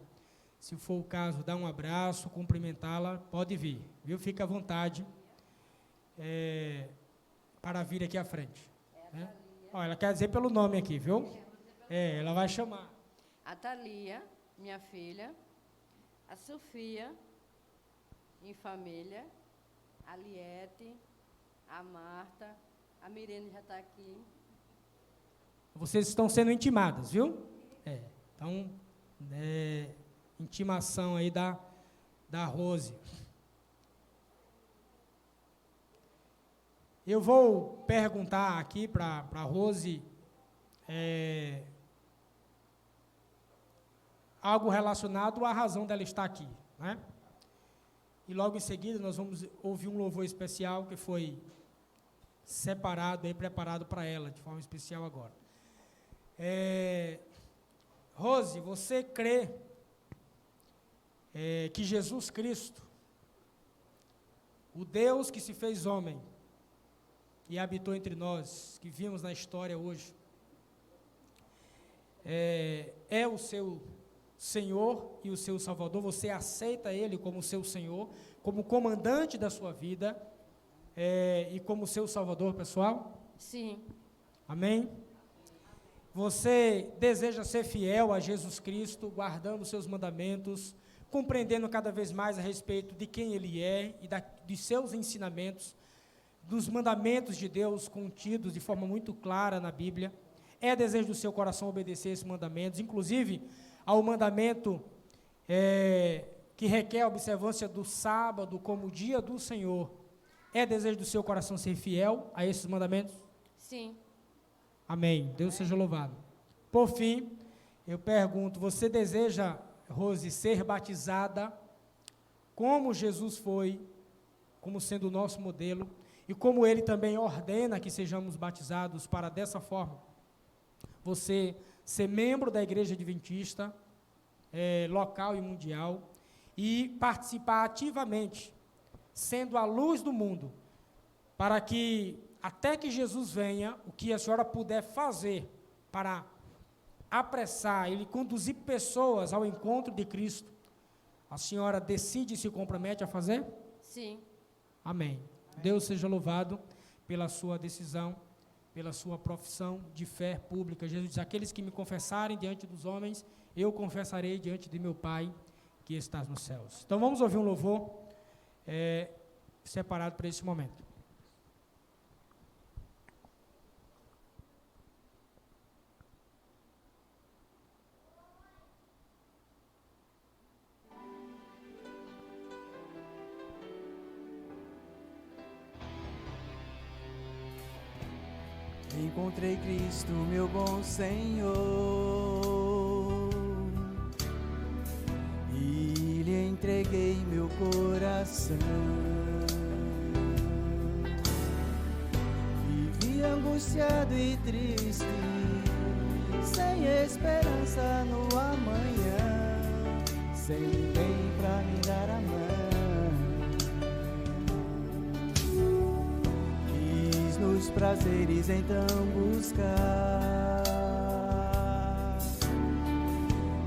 se for o caso, dar um abraço, cumprimentá-la, pode vir, viu? Fica à vontade para vir aqui à frente, né? Ó, ela quer dizer pelo nome aqui, viu? Ela vai chamar. A Thalia, minha filha, a Sofia, em família, a Liete, a Marta, a Mirene já está aqui. Vocês estão sendo intimadas, viu? Então, intimação aí da Rose. Eu vou perguntar aqui para a Rose algo relacionado à razão dela estar aqui, né? E logo em seguida nós vamos ouvir um louvor especial que foi separado e preparado para ela, de forma especial agora. Rose, você crê que Jesus Cristo, o Deus que se fez homem e habitou entre nós, que vimos na história hoje, é o seu Senhor e o seu Salvador? Você aceita Ele como seu Senhor, como comandante da sua vida, e como seu Salvador pessoal? Sim. Amém? Você deseja ser fiel a Jesus Cristo, guardando os seus mandamentos, compreendendo cada vez mais a respeito de quem Ele é e de seus ensinamentos, dos mandamentos de Deus contidos de forma muito clara na Bíblia? É desejo do seu coração obedecer esses mandamentos, inclusive ao mandamento que requer a observância do sábado como dia do Senhor? É desejo do seu coração ser fiel a esses mandamentos? Sim. Amém. Deus seja louvado. Por fim, eu pergunto, você deseja, Rose, ser batizada como Jesus foi, como sendo o nosso modelo? e como ele também ordena que sejamos batizados para dessa forma, você ser membro da Igreja Adventista, local e mundial, e participar ativamente, sendo a luz do mundo, para que, até que Jesus venha, o que a senhora puder fazer para apressar e conduzir pessoas ao encontro de Cristo, a senhora decide e se compromete a fazer? Sim. Amém. Deus seja louvado pela sua decisão, pela sua profissão de fé pública. Jesus diz, aqueles que me confessarem diante dos homens, eu confessarei diante de meu Pai, que está nos céus. Então vamos ouvir um louvor separado para esse momento. Encontrei Cristo, meu bom Senhor, e lhe entreguei meu coração. Vivi angustiado e triste, sem esperança no amanhã, sem ninguém pra me dar a mão. Nos prazeres então buscar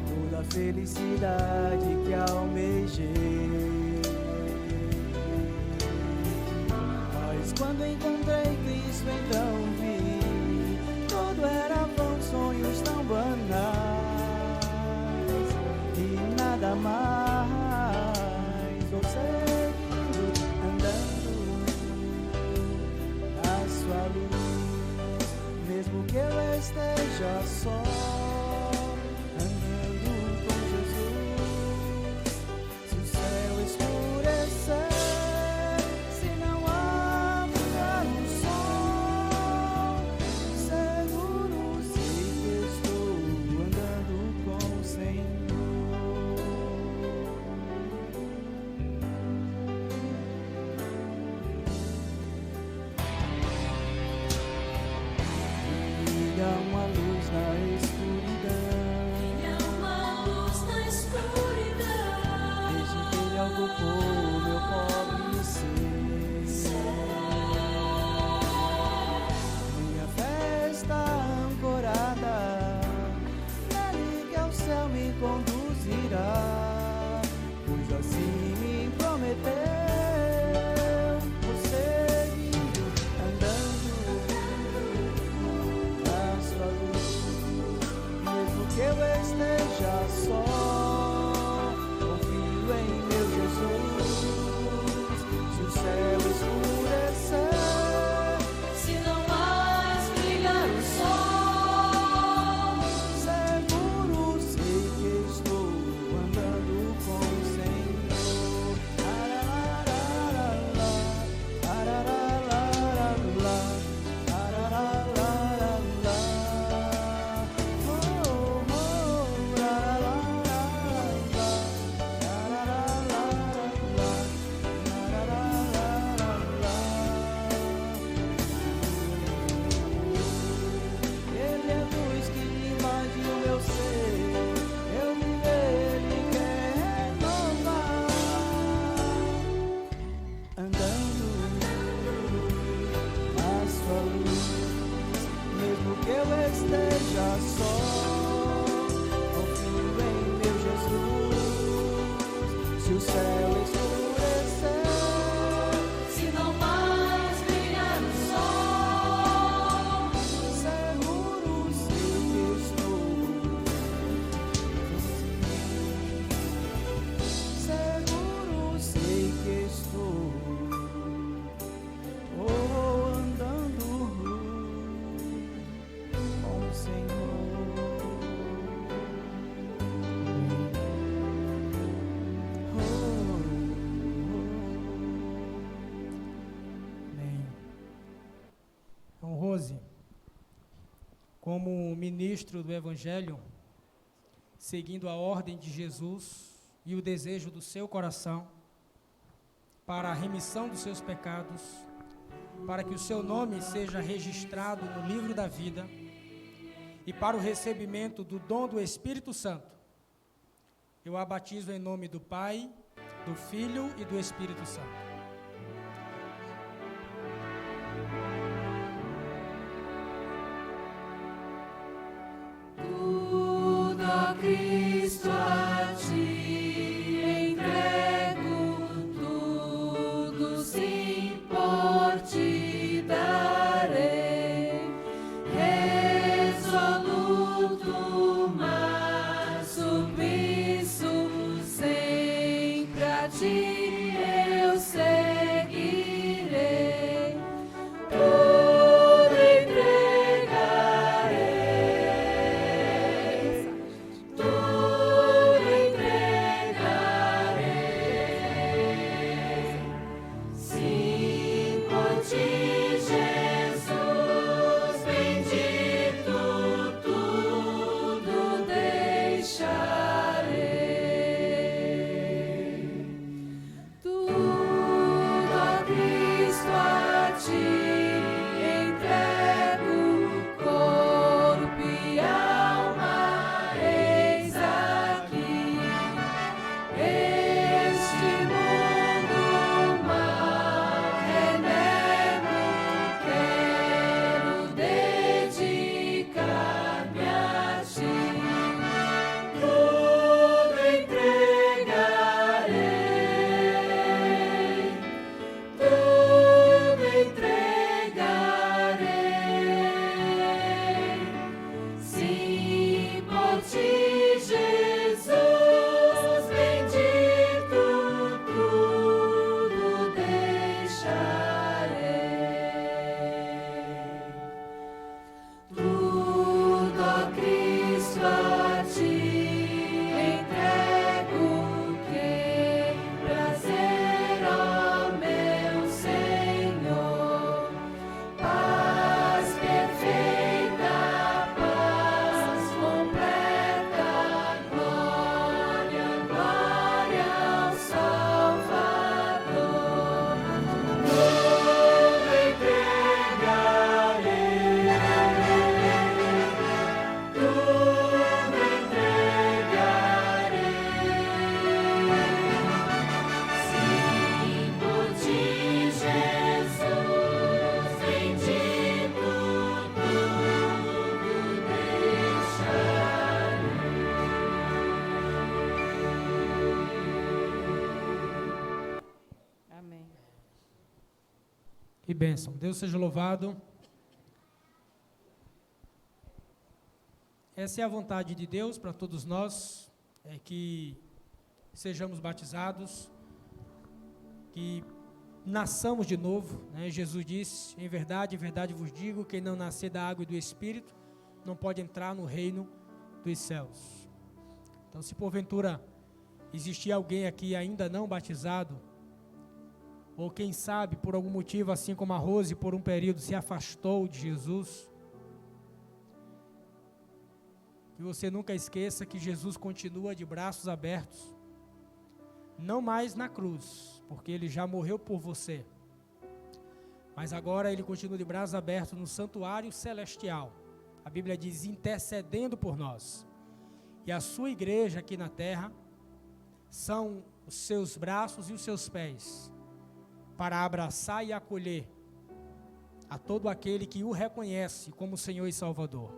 toda a felicidade que almejei. Mas quando encontrei Cristo então vi, tudo era vão, sonhos tão banais e nada mais. Vou seguindo, andando sua luz, mesmo que eu esteja só, andando com Jesus. Se o céu escurecer, se não há brilhar um sol, seguro sei que estou andando com o Senhor. Uma luz na escuridão. Brilha uma luz na escuridão. Desde que ele ocupou meu pobre ser. Minha fé está ancorada nele, que ao céu me conduzirá, pois assim me prometeu. Eu esteja só, confio em meu Jesus. Se o céu escurecer, se não mais brilhar o sol, seguro sei que estou andando com o Senhor. Ele é luz que invade o meu ser, eu viver, Ele quer renovar, andando na sua luz, mesmo que eu esteja só, confio em meu Jesus. Se o céu escurecer, se não mais brilhar o sol, seguro sei que estou, seguro sei que estou andando com o Senhor. Amém. Então, Rose, como ministro do Evangelho, seguindo a ordem de Jesus e o desejo do seu coração para a remissão dos seus pecados, para que o seu nome seja registrado no livro da vida e para o recebimento do dom do Espírito Santo. Eu a batizo em nome do Pai, do Filho e do Espírito Santo. Tudo a Cristo a ti entrego, tudo sim por ti darei, resoluto, mas submisso sempre a ti eu seguirei, tudo entregarei, tudo entregarei, sim por ti, Jesus bendito, tudo deixarei, tudo a Cristo a ti entrego, corpo e alma, eis aqui, este mundo mal renego, quero dedicar-me a ti, tudo entregarei, tudo entregarei, sim por ti, Jesus bendito, tudo deixarei, tudo a Cristo a ti entrego, que prazer ao meu Senhor, paz perfeita, paz completa, glória, glória ao Salvador, tudo entregarei, tudo entregarei, sim por ti, Jesus bendito, tudo deixarei. Amém. Que bênção. Deus seja louvado. Essa é a vontade de Deus para todos nós, é que sejamos batizados, que nasçamos de novo, né? Jesus disse, em verdade vos digo, quem não nascer da água e do Espírito, não pode entrar no reino dos céus. Então, se porventura existir alguém aqui ainda não batizado, ou quem sabe, por algum motivo, assim como a Rose, por um período se afastou de Jesus, que você nunca esqueça que Jesus continua de braços abertos, não mais na cruz, porque Ele já morreu por você, mas agora Ele continua de braços abertos no santuário celestial. A Bíblia diz, intercedendo por nós. E a sua igreja aqui na terra são os seus braços e os seus pés, para abraçar e acolher a todo aquele que o reconhece como Senhor e Salvador.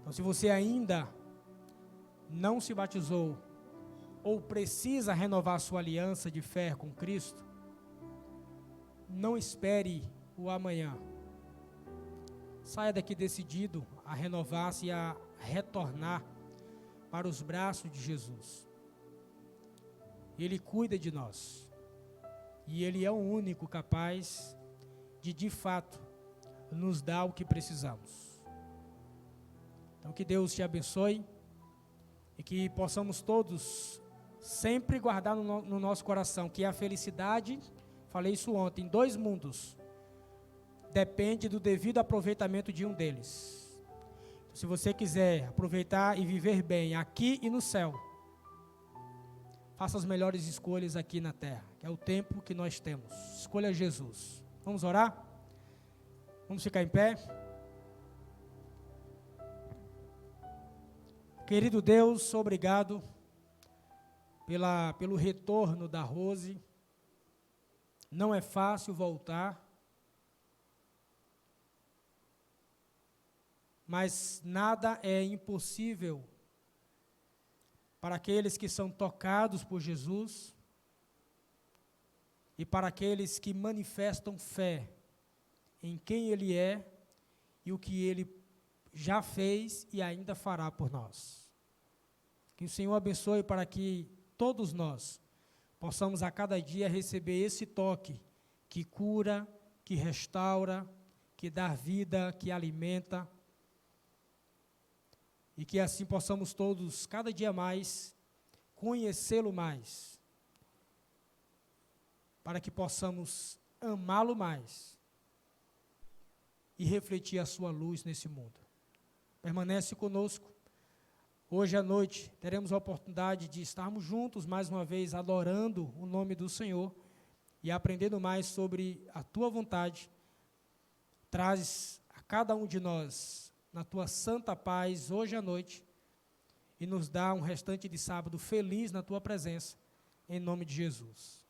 Então, se você ainda não se batizou, ou precisa renovar sua aliança de fé com Cristo, não espere o amanhã. Saia daqui decidido a renovar-se e a retornar para os braços de Jesus. Ele cuida de nós. E Ele é o único capaz de fato, nos dar o que precisamos. Então, que Deus te abençoe e que possamos todos sempre guardar no nosso coração que a felicidade, falei isso ontem, em 2 mundos, depende do devido aproveitamento de um deles. Então, se você quiser aproveitar e viver bem aqui e no céu, faça as melhores escolhas aqui na terra, que é o tempo que nós temos. Escolha Jesus. Vamos orar? Vamos ficar em pé? Querido Deus, obrigado pelo retorno da Rose. Não é fácil voltar, mas nada é impossível para aqueles que são tocados por Jesus e para aqueles que manifestam fé em quem Ele é e o que Ele já fez e ainda fará por nós. Que o Senhor abençoe para que todos nós possamos a cada dia receber esse toque que cura, que restaura, que dá vida, que alimenta, e que assim possamos todos, cada dia mais, conhecê-lo mais, para que possamos amá-lo mais e refletir a sua luz nesse mundo. Permanece conosco. Hoje à noite teremos a oportunidade de estarmos juntos mais uma vez adorando o nome do Senhor e aprendendo mais sobre a tua vontade. Traz a cada um de nós na tua santa paz hoje à noite e nos dá um restante de sábado feliz na tua presença, em nome de Jesus.